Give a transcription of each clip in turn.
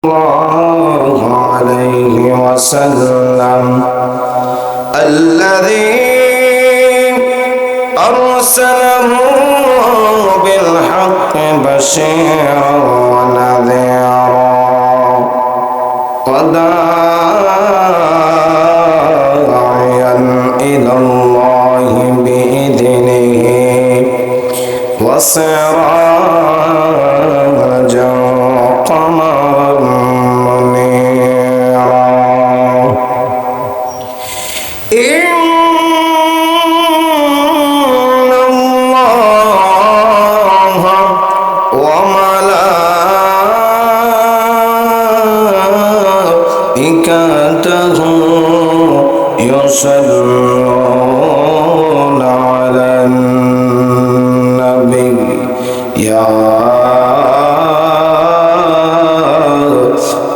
الله عليه وسلم الذي أرسله بالحق بشيرا ونذيرا وداعيا إلى الله بإذنه وسراجا قمرا منيرا إن الله وملائكته يصلون على النبي يا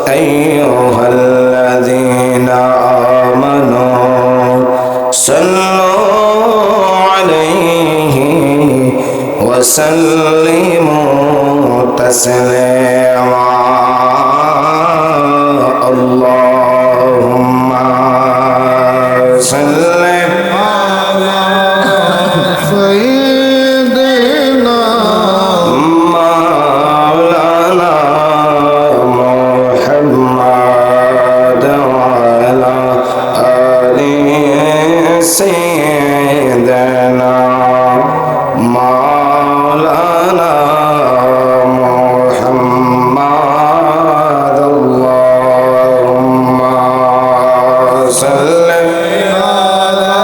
أيها الذين آمنوا صلوا عليه وسلموا تسليما اللهم صل على سيدنا مولانا محمد وعلى آل سيدنا مولانا محمد اللهم صل على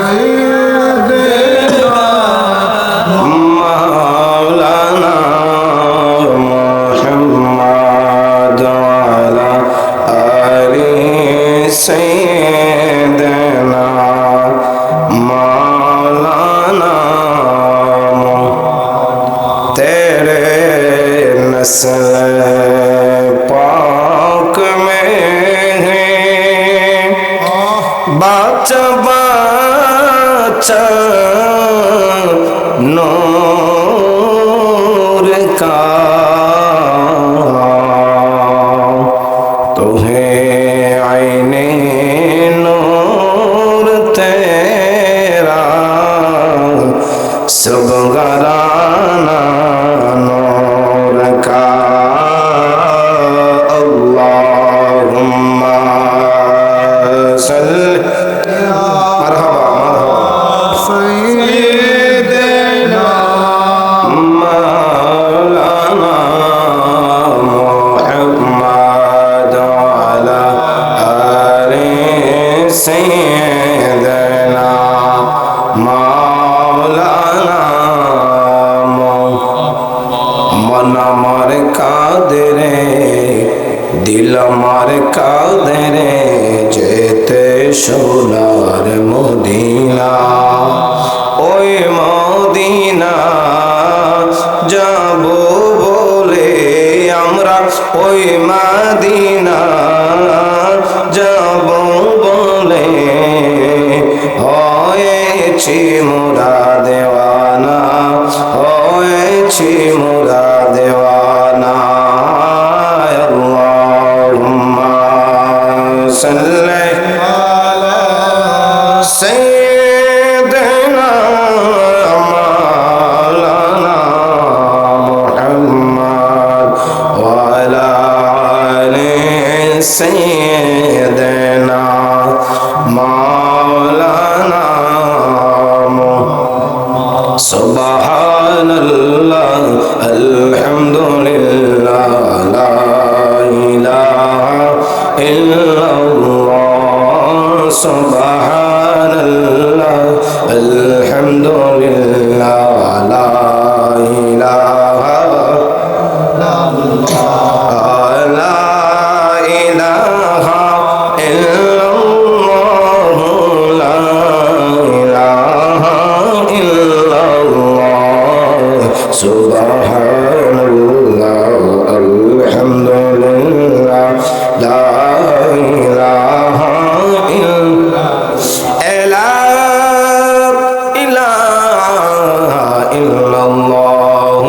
سيدنا مولانا محمد وعلى آل سيدنا مولانا तेरे नस्ल पाक में है बाचा बाचा नूर का तो है आईने नूर तेरा सब घराना नूर का अल्लाहुम्मा सल्ली मरहबा सय्यिदना मौलाना मुहम्मद वअला आलि सय्यिदना मौलाना मन আমার কাঁদে রে দিল আমার কাঁদে রে যেতে সোনার মদিনা ওই মদিনা যাব বলে আমরা ওই মদিনা যাব বলে হয়েছি মোরা দেওয়ানা হয়েছি মোরা দেওয়ানা আল্লাহুম্মা সাল্লি আলা সাইয়্যিদিনা মাওলানা মুহাম্মদ ওয়া আলা আলি সাইয়্যিদিনা মাওলানা সুবহানাল্লাহ আলহামদুলিল্লাহ লা ইলাহা ইল্লাল্লাহ সুবহানাল্লাহ আলহামদুলিল্লাহ লা ইলাহা লা ইলাহা ইল্লাল্লাহ লা ইলাহা ইল্লাল্লাহ সুবহানাল্লাহ আলহামদুলিল্লাহ লা ইলাহা ইল্লাল্লাহ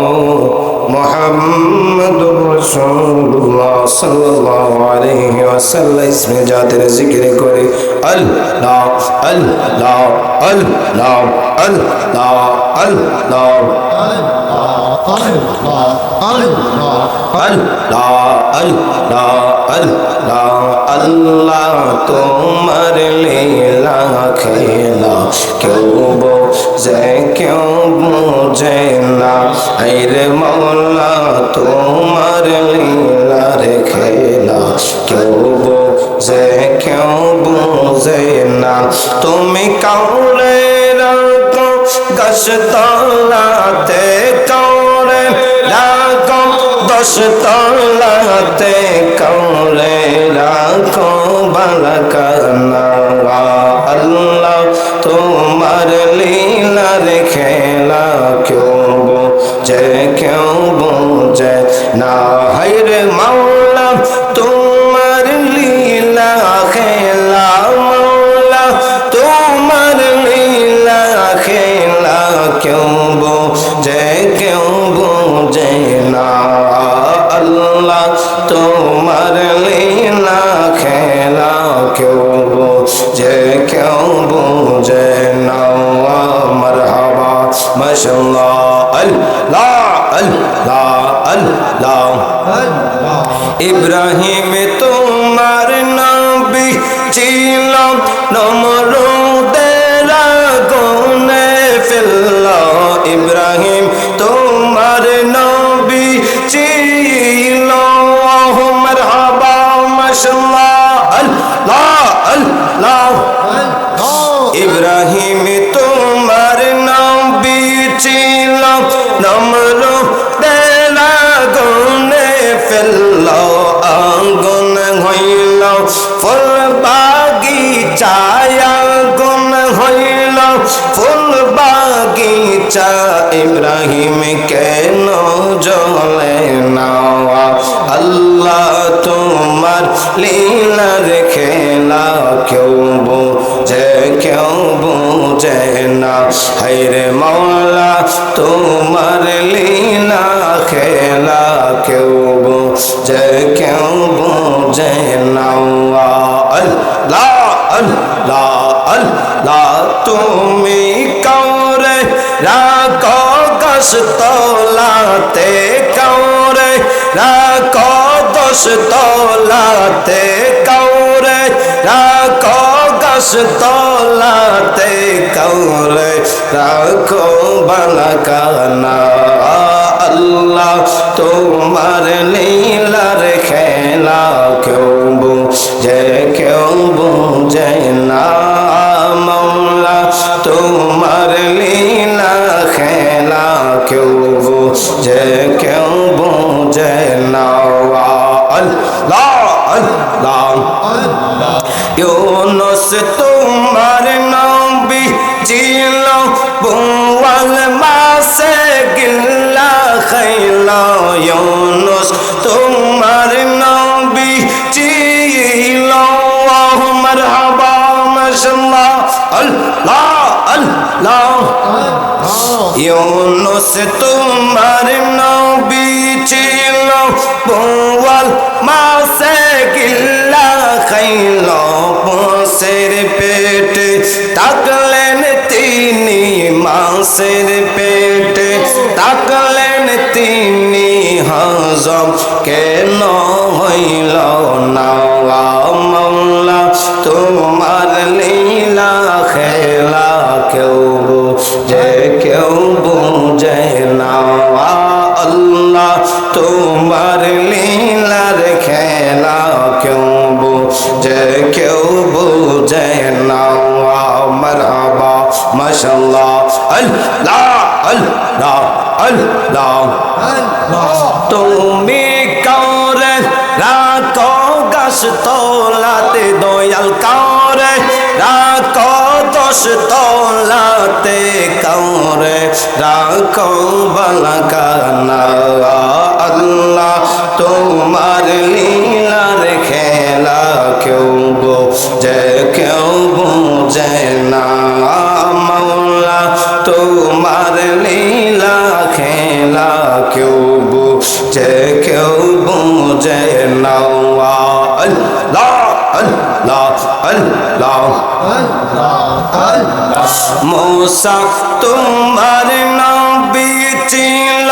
মুহাম্মাদুর রাসূল রাসূলুল্লাহ সাল্লাল্লাহু আলাইহি ওয়াসাল্লাম ইসমে জাতের জিকির করে আল্লাহ আল্লাহ আল্লাহ আল্লাহ আল্লাহ আল্লাহ তোমার লীলা খেলা কেউ বোঝে কেউ বোঝে না আইরে মওলা তোমার লীলার খেলা কেউ বোঝে কেউ বোঝে না তুমি কাউরে রাখো গাছতলাতে কাউরে রাখো দশতলাতে কাউরে রাখো বালাকানা আল্লাহ তোমার লীলার খেলা কেউ বোঝে কেউ বোঝে না হায়রে মাওলা তোমার লীলা খেলা মাওলা তোমার লীলা খেলা কেউ বোঝে কেউ বোঝে না আল্লাহ তোমার লীলা খেলা কেউ বোঝে কেউ বোঝে না মারহাবা মাশাআল্লাহ আল্লাহ আল্লাহ আল্লাহ ইব্রাহিম তোমার নবী ছিল নমরুদের আগুনে ফেললো ইব্রাহিম তোমার নবী ছিল মারহাবা মাশাআল্লাহ আল্লাহ আল্লাহ ইব্রাহিম তোমার নবী ছিল নমরুদের আগুনে ফেললো আগুন হইল ফুল বাগিচায় আগুন হইল ফুল বাগিচা ইব্রাহিম কেন জ্বলে না আল্লাহ তোমার লীলার খেলা কেউ বোঝে কেউ বোঝে না হায়রে মাওলা তোমার লীলা খেলা কেউ বোঝে কেউ বোঝে না আল্লাহ আল্লাহ আল্লাহ তুমি কাউরে রাখো গাছতলাতে কাউরে রাখো দশতলাতে কাউরে রাখো গাছতলাতে কাউরে রাখো বালাকানা আল্লাহ তোমার লীলার খেলা কেউ বোঝে কেউ বোঝে না মাওলা তোমার লীলা খেলা কেউ বোঝে কেউ বোঝে না আল্লাহ আল্লাহ ইউনুস তোমার নবী ছিল বোয়াল মাছে গিল্লা খাইলা ইউনুস তোমার নবী ছিল মারহাবা মাশাআল্লাহ আল্লাহ আল্লাহ ইউনুস তোমার নবী ছিল বোয়াল মাছে গিল্লা খাইলা মাছের পেটে থাকলেন তিনি মাছের পেটে থাকলেন তিনি হজম কেন হইল না মাওলা তোমার লীলা খেলা কেউ বোঝে কেউ বোঝে না আল্লাহ তোমার লীলার খেলা কেউ বোঝে কেউ বোঝে না মারহাবা মাশাআল্লাহ আল্লাহ আল্লাহ আল্লাহ তুমি কাউরে রাখো গাছতলাতে দয়াল কাউরে রাখো দশতলাতে কাউরে রাখো বালাকানা আল্লাহ তোমার লীলার খেলা কেউ বোঝে কেউ বোঝে না মাওলা তোমার লীলা খেলা কেউ যে কেউ বুঝে না আল্লাহ আল্লাহ আল্লাহ মূসা তোমার নবী ছিল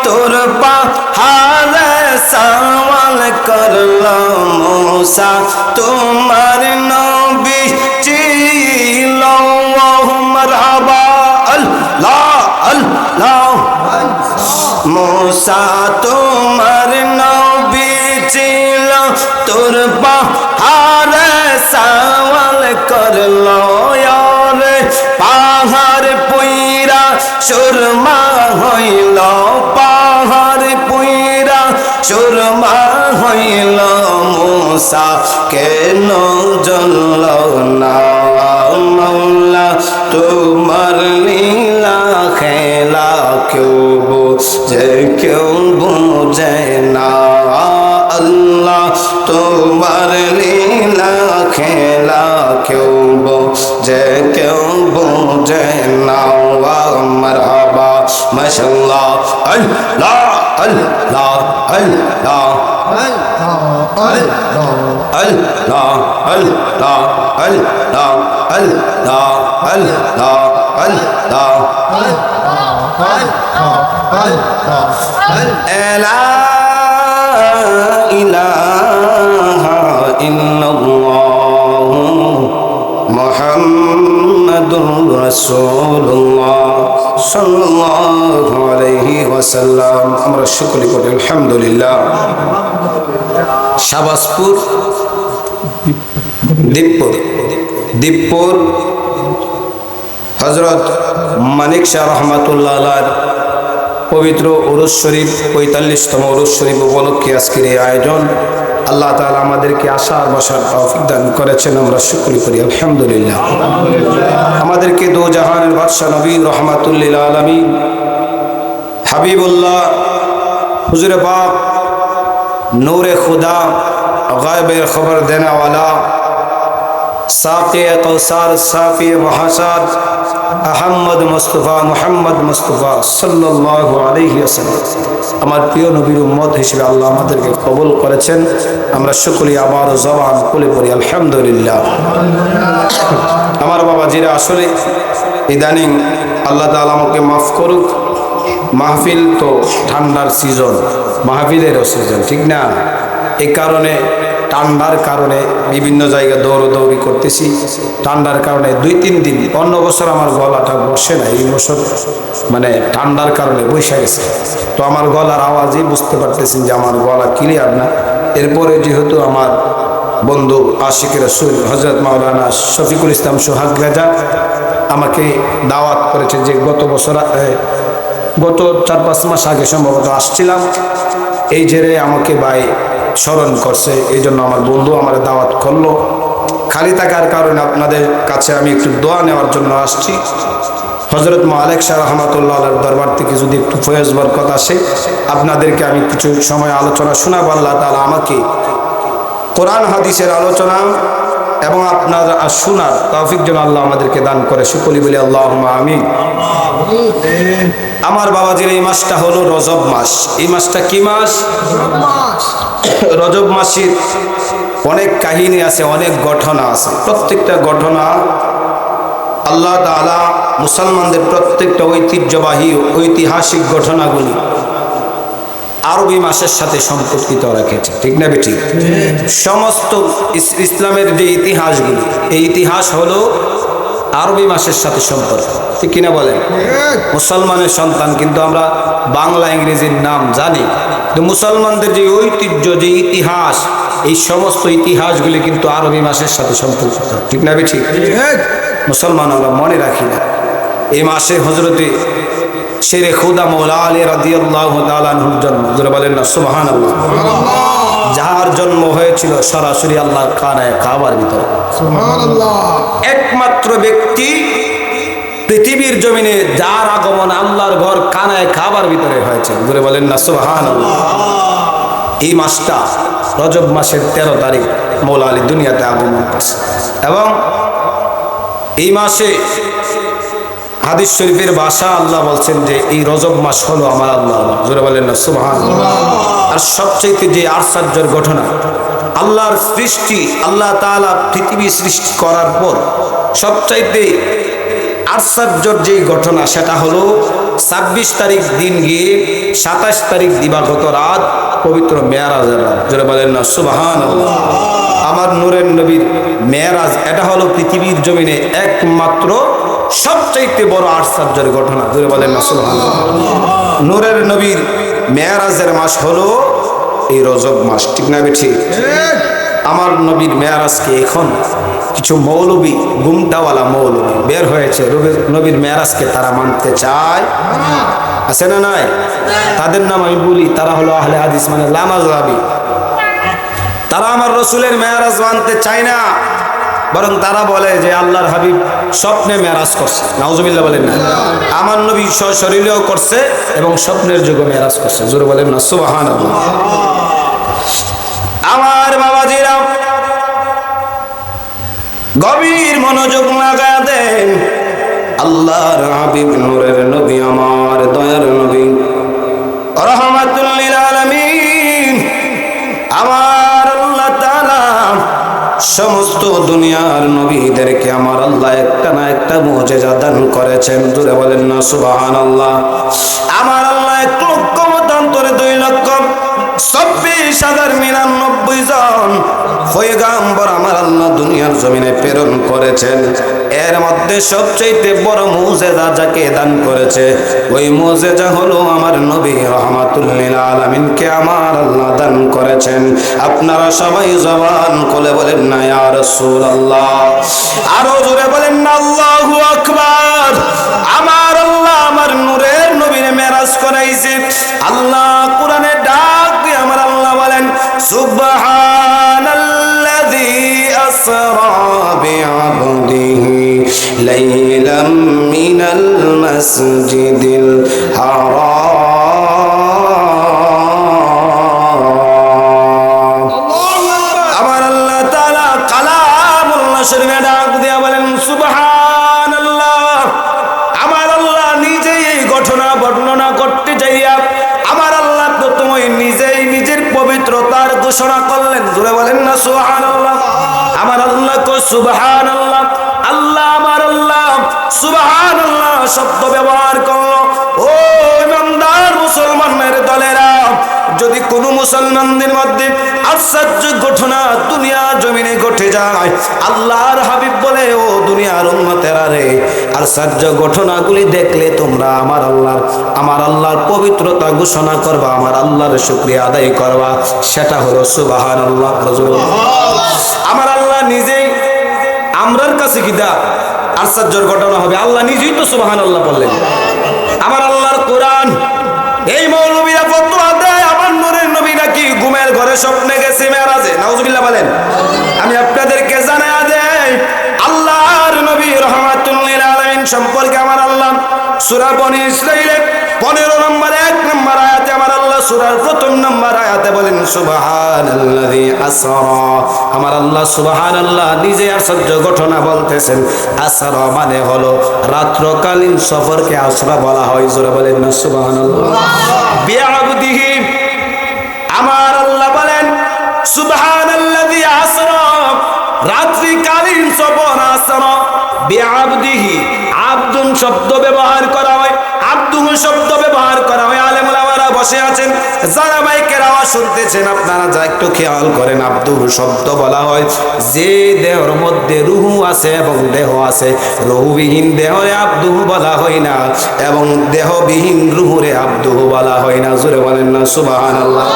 তোর পাহাড়ে সওয়াল করলো মূসা তোমার নবী ছিল মারহাবা আল্লাহ আল্লাহ মূসা তোমার নবী ছিল তোর পাহাড়ে সওয়াল করলো রে পাহাড় পুইরা সুরমা হইল পাহাড় পুইরা সুরমা হইল মূসা কেন জ্বলল না মাওলা তোমার লীলা খেলা কেউ বুঝে কেউ বুঝে না আল্লাহ তোমার লীলা খেলা কেউ বুঝে কেউ বুঝে না মারহাবা মাশাআল্লাহ আল্লাহ আল্লাহ আল্লাহ আল্লাহ আল্লাহ আল্লাহ আল্লাহ আল্লাহ আল্লাহ লা ইলাহা ইল্লাল্লাহ মুহাম্মাদুর রাসূলুল্লাহ সাল্লাল্লাহু আলাইহি ওয়াসাল্লাম। আমরা সকলে করি আলহামদুলিল্লাহ। শাহবাজপুর দীপপুর হযরত মানিক শাহ রহমাতুল্লাহ আলাইহির পবিত্র উরুস শরীফ ৪৫তম উরুস শরীফ উপলক্ষে আজকের এই আয়োজন। আল্লাহ তাআলা আমাদেরকে আসার বসার তৌফিক দান করেছেন, আমরা শুকর করি আলহামদুলিল্লাহ। আমাদেরকে দো জাহানের বাদশা নবী রহমাতুল লিল আলামিন হাবিবুল্লাহ হুজুরে পাক নূরে খুদা গায়বের খবর দেনা ওয়ালা সাকিয়ে কৌসার সাফিয়ে মহাসার আহমদ মুস্তফা মুহাম্মদ মুস্তফা সাল্লাল্লাহু আলাইহি ওয়াসাল্লাম আমার প্রিয় নবীর উম্মত হিসেবে আল্লাহ আমাদেরকে কবুল করেছেন। আমরা শুকরিয়া আবার জবান খুলে পড়ি আলহামদুলিল্লাহ। আমার বাবাজিরা আসলে ইদানিং আল্লাহ তাআলা আমাকে মাফ করুক, মাহফিল তো ঠান্ডার সিজন, মাহফিলেরও সিজন, ঠিক না? এই কারণে ঠান্ডার কারণে বিভিন্ন জায়গায় দৌড়দৌড়ি করতেছি। ঠান্ডার কারণে ২-৩ দিন, অন্য বছর আমার গলাটা বসে না, এই বছর মানে ঠান্ডার কারণে বসে গেছে। তো আমার গলার আওয়াজই বুঝতে পারতেছেন যে আমার গলা ক্লিয়ার না। এরপরে যেহেতু আমার বন্ধু আশিকের রাসূল হযরত মাওলানা শফিকুল ইসলাম সোহাগ রাজা আমাকে দাওয়াত করেছে যে গত ৪-৫ মাস আগে সম্ভবত আসছিলাম, এই জেরে আমাকে ভাই স্মরণ করছে, এই জন্য আমার বন্ধু আমার দাওয়াত করলো। খালি থাকার কারণে আপনাদের কাছে আমি একটু দোয়া নেওয়ার জন্য আসছি। হযরত মালিক শাহ রহমাতুল্লাহ আলাইহির দরবার থেকে যদি একটু ফয়েজ বরকত আসে, আপনাদেরকে আমি কিছু সময় আলোচনা শোনাবো। আল্লাহ তাআলা আমাকে কোরআন হাদিসের আলোচনা এবং আপনার শোনার তৌফিক যেন আল্লাহ আমাদেরকে দান করে, সকলে বলি আল্লাহুম্মা আমিন। আমার বাবাজির এই মাসটা হলো রজব মাস। এই মাসটা কি মাস? রজব মাসের অনেক কাহিনী আছে, অনেক ঘটনা আছে। প্রত্যেকটা ঘটনা আল্লাহ তাআলা মুসলমানদের প্রত্যেকটা ঐতিহ্যবাহী ঐতিহাসিক ঘটনাগুলি আরবি মাসের সাথে সম্পর্কিত রেখেছে, ঠিক না বেঠিক? সমস্ত ইসলামের যে ইতিহাসগুলি, এই ইতিহাস হলো আরবি মাসের সাথে সম্পর্ক, ঠিক কিনা বলেন? মুসলমানের সন্তান কিন্তু আমরা বাংলা ইংরেজির নাম জানি, কিন্তু মুসলমানদের যে ঐতিহ্য, যে ইতিহাস, এই সমস্ত ইতিহাসগুলি কিন্তু আরবি মাসের সাথে সম্পর্কিত, ঠিক না বেঠিক? মুসলমান আমরা মনে রাখি না। এই মাসে হযরতে শেরে খুদা মওলা আলী রাদিয়াল্লাহু তাআলা আনহুর জন্ম, যারা বলেন না সুবহানাল্লাহ, যার জন্ম হয়েছিল সরাসরি আল্লাহর খানায়ে কাবার ভিতরে। সুবহানাল্লাহ, একমাত্র ব্যক্তি পৃথিবীর জমিনে যার আগমন আল্লাহর ঘর খানায়ে কাবার ভিতরে হয়েছে, যারা বলেন না সুবহানাল্লাহ। এই মাসটা রজব মাসের 13 তারিখ মওলা আলী দুনিয়াতে আগমন করেছে এবং এই মাসে হাদিস শরীফের ভাষা আল্লাহ বলছেন যে এই রজব মাস হলো আমার আল্লাহ, জোরে বলেন না সুবহানাল্লাহ। আর সবচেয়ে যে আশ্চর্যের ঘটনা, আল্লাহর সৃষ্টি, আল্লাহ তাআলা পৃথিবী সৃষ্টি করার পর সবচাইতে আশ্চর্যের যে ঘটনা সেটা হলো 26 তারিখ দিন গিয়ে 27 তারিখ দিবাগত রাত পবিত্র মেরাজের রাত, জোরে বলেন না সুবহানাল্লাহ। আমার নূরের নবীর মেরাজ, এটা হলো পৃথিবীর জমিনে একমাত্র সবচাইতে বড় আশ্চর্যের ঘটনা, জোরে বলেন না সুবহানাল্লাহ। নূরের নবীর মেরাজের মাস হলো এই রজব মাস, ঠিক না ঠিক? আমার নবীর মেরাজকে এখন কিছু মৌলবী, গুমটাওয়ালা মৌলবী বের হয়েছে, নবীর মেরাজকে তারা মানতে চায়, আছে না নাই? তাদের নাম আমি বলি, তারা হলো আহলে হাদিস, মানে লামাযহাবী। তারা আমার রসুলের মেরাজ মানতে চায় না, বরং তারা বলে যে আল্লাহর হাবিব স্বপ্নে মেরাজ করছে, নাউজুবিল্লাহ বলেন না। আমার নবী সশরীরেও করছে এবং স্বপ্নের যুগে মেরাজ করছে, জোরে বলেন না সুবহানাল্লাহ। আমার বাবাজিরা গভীর মনোযোগ লাগায়া দেন। আল্লাহর হাবিব নূরের নবী, আমার দয়ার নবী, রাহমাতুল লিল আলামিন, আমার আল্লাহ তাআলা সমস্ত দুনিয়ার নবীদেরকে আমার আল্লাহ একটা না একটা মুজিজা দান করেছেন, জোরে বলেন না সুবহানাল্লাহ। আমার আল্লাহ 1 লক্ষ মতান্তরে 2 লক্ষ 26,099 জন পয়গাম্বর আমার আল্লাহ দুনিয়ার জমিনে প্রেরণ করেছেন। এর মধ্যে সবচেয়ে বড় মুজিজা যাকে দান করেছে, ওই মুজিজা হলো আমার নবী রাহমাতুল লিল আলামিনকে আমার আল্লাহ দান করেছেন। আপনারা সবাই জবান খুলে বলেন না ইয়া রাসূলুল্লাহ, আরো জোরে বলেন না আল্লাহু আকবার। আমার আল্লাহ আমার নূরের নবীর মেরাজ করাইছে। আল্লাহ কোরআনে ডাক দিয়ে আমার আল্লাহ বলেন, সুবহানাল্লাযী আসরা বিআবদিহি লাইলাম মিনাল মাসজিদিল হারাম। আমার আল্লাহ তাআলা কালামুল্লাহ শরীফে ডাক দিয়ে বলেন, সুবহানাল্লাহ। আমার আল্লাহ নিজেই এই ঘটনা বর্ণনা করতে যাইয়া আমার আল্লাহ প্রথমেই নিজেই নিজের পবিত্রতার ঘোষণা করলেন, জোরে বলেন না সুবহানাল্লাহ। আমার আল্লাহ কো সুবহানাল্লাহ, আল্লাহ আমার আল্লাহ সুবহানাল্লাহ শব্দ ব্যবহার করলো। ও ইমানদার মুসলমানের দলেরা, যদি কোনো মুসলমানদের মধ্যে আশ্চর্য ঘটনা দুনিয়া জমিনে ঘটে যায়, আল্লাহর হাবিব বলে, ও দুনিয়ার উম্মতেরা রে, আশ্চর্য ঘটনাগুলি দেখলে তোমরা আমার আল্লাহর পবিত্রতা ঘোষণা করবা, আমার আল্লাহর শুকরিয়া আদায় করবা, সেটা হলো সুবহানাল্লাহ। আমার আল্লাহ নিজেই আমরার কাছে কিদা আশ্চর্যের ঘটনা হবে, আল্লাহ নিজেই তো সুবহানাল্লাহ বললেন। আমার আল্লাহর কোরআন, এই মৌলবীরা ফতোয়া দেয় আমার নূরের নবী নাকি ঘুমের ঘরে স্বপ্নে গেছে মেরাজে, নাউজুবিল্লাহ বলেন। আমি আপনাদেরকে জানায়া দেই, আল্লাহর নবী রাহমাতুল লিল আলামিন সম্পর্কে আমার আল্লাহ সূরা বনী ইসরাঈলের 15 নম্বর 1 নম্বর আয়াতে আমার আল্লাহ সূরার 1ম নম্বর আয়াতে বলেন, সুবহানাল্লাযী আসরা। আমার আল্লাহ সুবহানাল্লাহ নিজে আশ্চর্য ঘটনা বলতেছেন। আসরা মানে হলো রাত্রকালীন সফরকে আসরা বলা হয়, জোরে বলেন না সুবহানাল্লাহ। বিআবদিহি, আমার আল্লাহ বলেন সুবহানাল্লাযী আসরা, রাত্রিকালীন সফর আসরা বিআবদিহি। আব্দুন শব্দ ব্যবহার করা হয়, আব্দুহু শব্দ ব্যবহার করা হয়। আলেম ওলামারা বসে আছেন, যারা মাইকের আওয়াজ শুনতেছেন, আপনারা যা একটু খেয়াল করেন, আব্দুহু শব্দ বলা হয় যে দেহের মধ্যে রুহু আছে এবং দেহ আছে। রুহুবিহীন দেহরে আব্দুহু বলা হয় না, এবং দেহবিহীন রুহুরে আব্দুহু বলা হয় না, জোরে বলেন না সুবহানাল্লাহ।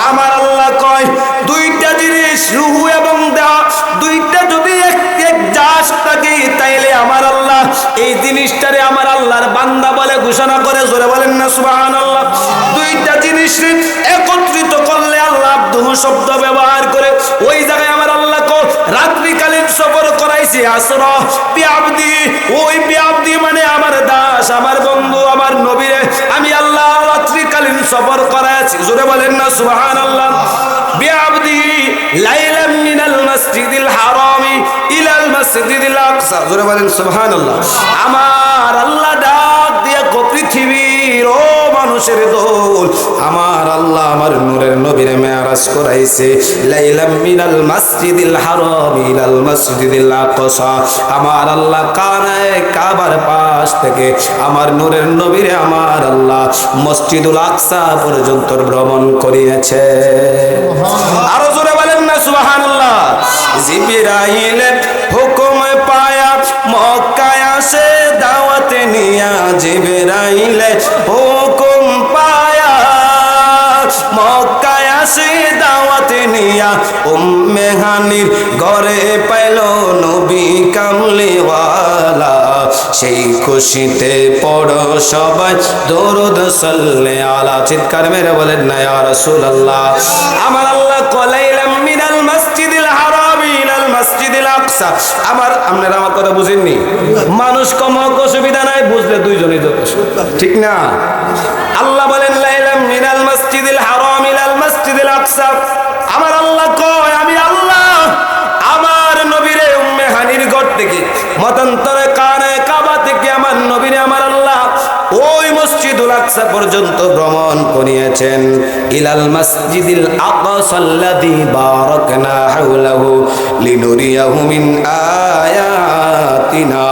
আমার আল্লাহ কয়, দুইটা জিনিস রুহু এবং দেহ, দুইটা যদি এক জাস থাকে, তাইলে আমার আল্লাহ এই জিনিসটারে আমার আল্লাহর বান্দা বলে ঘোষণা করে, জোরে বলেন না সুবহানাল্লাহ। দুইটা জিনিস একত্রিত করলে আল্লাহ আব্দুহু শব্দ ব্যবহার করে। ওই জায়গায় আমার আল্লাহ কো রাত্রিকালীন সফর করাইছে আসরা বিআবদি। ওই বিআবদি মানে আমার দাস, আমার বন্ধু, আমার নবীরে আমি আল্লাহ রাত্রিকালীন সফর করাইছি, জোরে বলেন না সুবহানাল্লাহ। বিআবদি লাইলাম মিনাল মাসজিদিল হারামি ইলাল মাসজিদিল আকসা, জোরে বলেন সুবহানাল্লাহ। আমার আল্লাহ ডাক দিয়া কো পৃথিবীর ও মানুষের দল, আমার আল্লাহ আমার নূরের নবীরে মেরাজ করাইছে লাইলাম মিনাল মাসজিদিল হারাম ইলাল মাসজিদিল আকসা। আমার আল্লাহ কাবার পাশ থেকে আমার নূরের নবীরে আমার আল্লাহ মসজিদুল আকসা পর্যন্ত ভ্রমণ করিয়েছে। আরো জোরে বলেন না সুবহানাল্লাহ। জিবরাইল হুকুম পায়া মক্কায় আসে দাওয়াতে নিয়া, জিবরাইল হুকুম পায়া মক্কায় আসে দাওয়াতে নিয়া, উম্মে হানির ঘরে পাইল নবী কামলিওয়ালা। সেই খুশিতে পড়ো সবাই দরুদ সাল্লে আলা, চিৎকার মেরে বলেন না ইয়া রাসূলুল্লাহ। আমার আল্লাহ কলাইলাম মিনাল মাসজিদিল হারাম ইলাল মাসজিদিল আকসা। আপনারা আমার কথা বুঝেননি? মানুষ কম অসুবিধা নাই, বুঝলে দুইজনই যথেষ্ট, ঠিক না? আল্লাহ বলেন লাইলাম মিনাল মাসজিদিল হারাম ইলাল মাসজিদিল আকসা। আমার আল্লাহ কয় আমি আল্লাহ আমার নবীরে উম্মে হানির ঘর থেকে মতান্তরে কাবা থেকে আমার নবীরে আমার আল্লাহ ওই মসজিদুল আকসা পর্যন্ত ভ্রমণ করিয়েছেন। ইলাল মাসজিদিল আকসাল্লাযী বারাকনা হাওলাহু লিনুরিয়াহু মিন আয়াতিনা।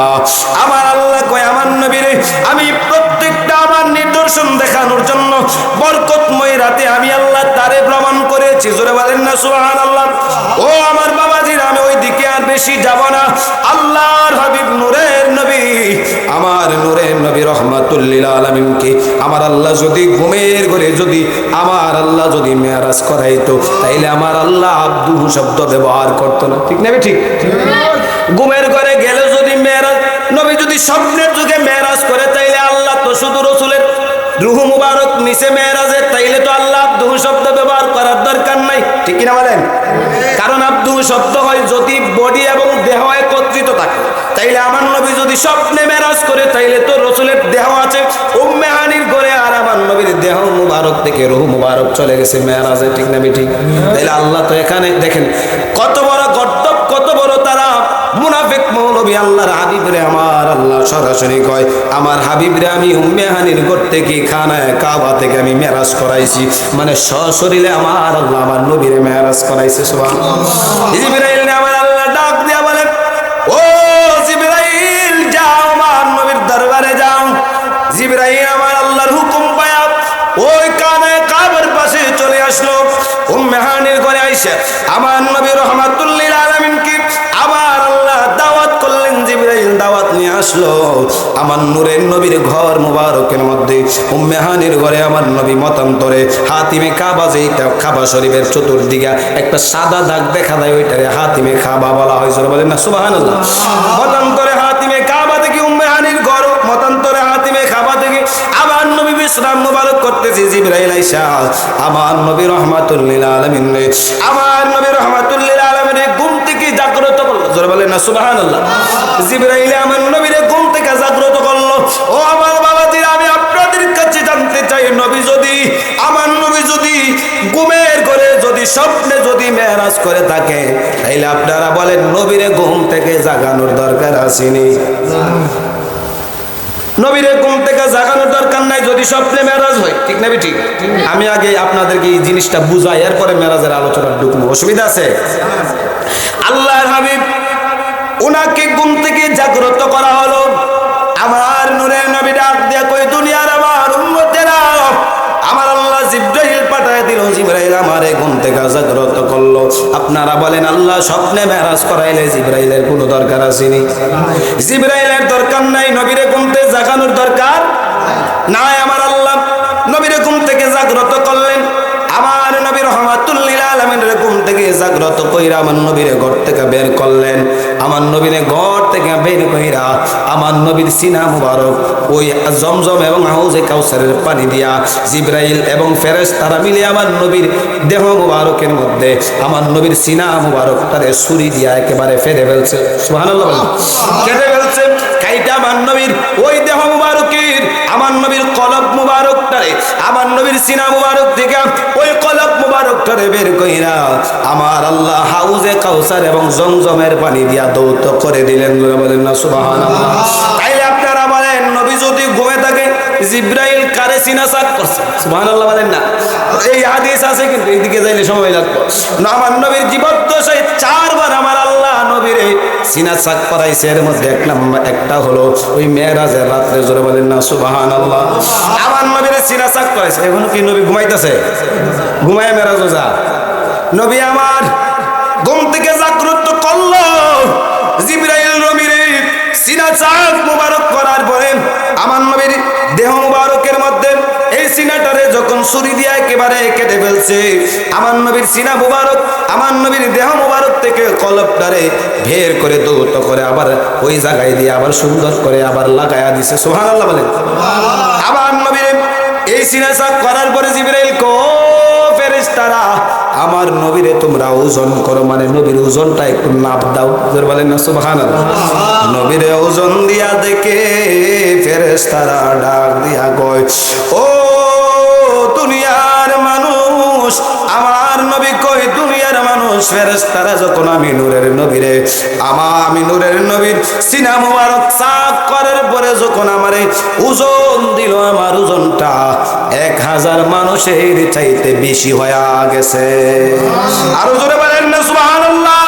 আমার আল্লাহ কয় আমার নবীরে আমি প্রত্যেকটা আমার নিদর্শন দেখানোর জন্য বরকতময় রাতে আমি আল্লাহ তারে ভ্রমণ করেছি। জোরে বলেন না সুবহানাল্লাহ। ও আমার বাবাজিরা, আমি ওই দিকে আর বেশি যাব না। আল্লাহর হাবিব নূরের নবী আমার নূরের নবী রহমাতুল লিল আলামিনকে আমার আল্লাহ যদি ঘুমের ঘরে যদি আমার আল্লাহ যদি মেরাজ করাইতো, তাইলে আমার আল্লাহ আব্দুহু শব্দ ব্যবহার করতো না, ঠিক না? ঠিক। ঘুমের ঘরে গেলে যদি মেরাজ নবী যদি স্বপ্নের যুগে মেরাজ করে, তাইলে আল্লাহ তো শুধু রাসূলের রূহ মুবারক নিচে মেরাজে, তাইলে তো আল্লাহ আব্দুহু শব্দ ব্যবহার করার দরকার নাই, ঠিক কি না বলেন? কারণ আব্দুহু শব্দ হয় যদি বডি এবং দেহ একত্রিত থাকে। তাইলে আমার নবী যদি স্বপ্নে মেরাজ করে, তাইলে তো রাসূলের দেহ আছে উম্মে হানির ঘরে, আর আমার নবীর দেহ মুবারক থেকে রূহ মুবারক চলে গেছে মেরাজে, ঠিক না? ঠিক। তাইলে আল্লাহ তো এখানে দেখেন কত বড় গর্দব, কত বড় তারা মুনাফিক মৌলবী। আল্লাহর হাবিবরে আমার আল্লাহ সরাসরি কয় আমার হাবিবরে আমি উম্মে হানির ঘর থেকে খানায় কাবা থেকে আমি মেরাজ করাইছি, মানে সশরীরে আমার আল্লাহ আমার নবীরে মেরাজ করাইছে। সুবহানাল্লাহ। জিবরাইল আমার আল্লাহ ডাক দিয়া বলেন ও জিবরাইল যাও আমার নবীর দরবারে যাও। জিবরাইল আমার আল্লাহর হুকুম পায়া ওই কানায় কাবার পাশে চলে আসলো। উম্মে হানির ঘরে আইসা আমার নবী রহমাতুল লিল আলামিনকে আমার আল্লাহ দাওয়াত করলেন। জিবরাইল দাওয়াত নিয়ে আসলো আমার নূরের নবীর ঘর মুবারকের মধ্যে। উম্মে হানির ঘরে আমার নবী মতান্তরে হাতিমে কাবা, যেটা কাবা শরীফের চতুর্দিকে একটা সাদা দাগ দেখা যায়, ওইটারে হাতিমে কাবা বলা হয়। বলেন না সুবহানাল্লাহ। মতান্তরে হাতিমে কাবা থেকে উম্মে হানির ঘর, মতান্তরে হাতিমে কাবা থেকে আমার নবী বিশ্রাম মুবারক করতেছে। জিবরাইল আইসা আমার নবী রহমাতুল লিল আলামিন আমার নবী রহমাতুল লিল আলামিন ঘুম থেকে জাগ্রত করলো। জোরে বলেন না সুবহানাল্লাহ। জিবরাইল আমার নবীরে ঘুম থেকে জাগ্রত করলো। ও আমার বাবাজিরা, আমি আপনাদের কাছে জানতে চাই, নবী যদি আমার নবী যদি ঘুমের ঘরে যদি স্বপ্নে যদি মেরাজ করে থাকে, তাইলে আপনারা বলেন নবীরে ঘুম থেকে জাগানোর দরকার আসেনি? নবীরে ঘুম থেকে জাগানোর দরকার নাই যদি স্বপ্নে মেরাজ হয়, ঠিক না? ঠিক। আমি আগে আপনাদেরকে এই জিনিসটা বুঝাই, এরপরে মেরাজের আলোচনা ঢুকবো, অসুবিধা আছে? আল্লাহর হাবিব উনাকে ঘুম থেকে জাগ্রত করা হলো। আমার নূরের নবী ডাক দিয়া কই দুনিয়ার আমার উম্মতেরা, আমার আল্লাহ জিবরাইল পাঠায় দিল। জিবরাইল আমারে ঘুম থেকে জাগ্রত করলো। আপনারা বলেন আল্লাহ স্বপ্নে মেরাজ করাইলে জিবরাইলের কোনো দরকার আসেনি? জিবরাইলের দরকার নাই, নবীরে ঘুম থেকে জাগানোর দরকার নাই। আমার আল্লাহ নবীরে ঘুম থেকে জাগ্রত করলেন। আমার নবী রহমাতুল লিল আলামিনের ঘুম থেকে জাগ্রত কইরা আমার নবীরে ঘর থেকে বের করলেন। আমার নবীরে ঘর থেকে বের কইরা আমার নবীর সিনা মুবারক ওই জমজম এবং হাউজে কাউসারের পানি দিয়া জিবরাইল এবং ফেরেশতারা মিলে আমার নবীর দেহ মুবারকের মধ্যে আমার নবীর সিনা মুবারক তারে ছুরি দিয়া একেবারে ফেলে ফেলছে। সুবহানাল্লাহ। কেটে ফেলছে। কাইটা আমার নবীর ওই দেহ মুবারকের আমার নবীর কলব মুবারক তারে আমার নবীর সিনা মুবারক থেকে ওই কলব মুবারক মুবারকটারে বের কইরা আমার আল্লাহ হাউজে কাউসার এবং জমজমের পানি দিয়া দৌত করে দিলেন। বলেন না সুবহানাল্লাহ। তাইলে আপনারা বলেন নবী যদি ঘুমে থাকে জিব্রাইল কারে সিনাসাক করছে? সুবহানাল্লাহ বলেন না। এই হাদিস আছে, কিন্তু এইদিকে যাইলে সময় লাগবে। আমার নবীর জীবদ্দশায় 4 বার আমার আল্লাহ নবীরে সিনাসাক করাইছে। এর মধ্যে একটা হলো ওই মেরাজের রাত্রে। জোরে বলেন না সুবহানাল্লাহ। আমার নবীরে সিনাসাক করাইছে। এখন কি নবী ঘুমাইতেছে? ঘুমায় মেরাজও যা। নবী আমার ঘুম থেকে জাগ্রত করলো, জিবরাইল নবীরে সিনাসাক মুবারক করার পরে আমার নবীর দেহ মুবারকের মধ্যে এই সিনাটারে যখন ছুরি দিয়ে একেবারে কেটে ফেলছে, আমার নবীর সিনা মুবারক, আমার নবীর দেহ মুবারক থেকে কলবটারে বের করে দৌত করে আবার ওই জায়গায় দিয়ে আবার সুন্দর করে আবার লাগায়া দিছে। সুবহানাল্লাহ বলেন। আমার নবীর এই সিনাসাক করার পরে জিবরাইল কো ফেরেশতারা আমার নবীরে তোমরা ওজন করো, মানে নবীর ওজনটা একটু নাপ দাও। জোরে বলেন না সুবহানাল্লাহ। নবীরে ওজন দিয়া দেখে ফেরেশতারা ডাক দিয়া কয়, ও দুনিয়ার মানুষ, আমার নবী কই দুনিয়ার মানুষ। ফেরেশতারা যখন আমি নূরের নবীরে আমি নূরের নবীর সিনা মুবারক সাক করার পরে যখন আমারে ওজন দিল, আমার ওজনটা 1000 মানুষের চাইতে বেশি হয়ে গেছে। আরো জোরে বলেন না সুবহানাল্লাহ।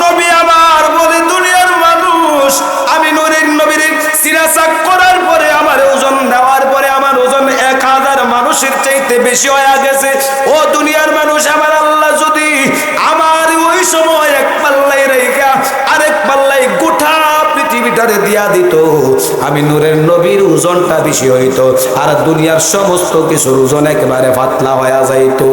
নবী আমার বলে দুনিয়ার মানুষ, আমি নূরের নবীর সিনা সাক করার পরে আমার ওজন দেওয়ার পরে আমার ওজন 1000 মানুষের চাইতে বেশি হয়ে গেছে। ও দুনিয়ার মানুষ, আমার আল্লাহ যদি আমার ওই সময় এক পাল্লাই রেখা আরেক পাল্লাই গোটা পৃথিবীটারে দিয়া দিত, আমি নূরের নবীর ওজনটা বেশি হইতো আর দুনিয়ার সমস্ত কিছুর ওজন একেবারে পাতলা হয়ে যাইতো।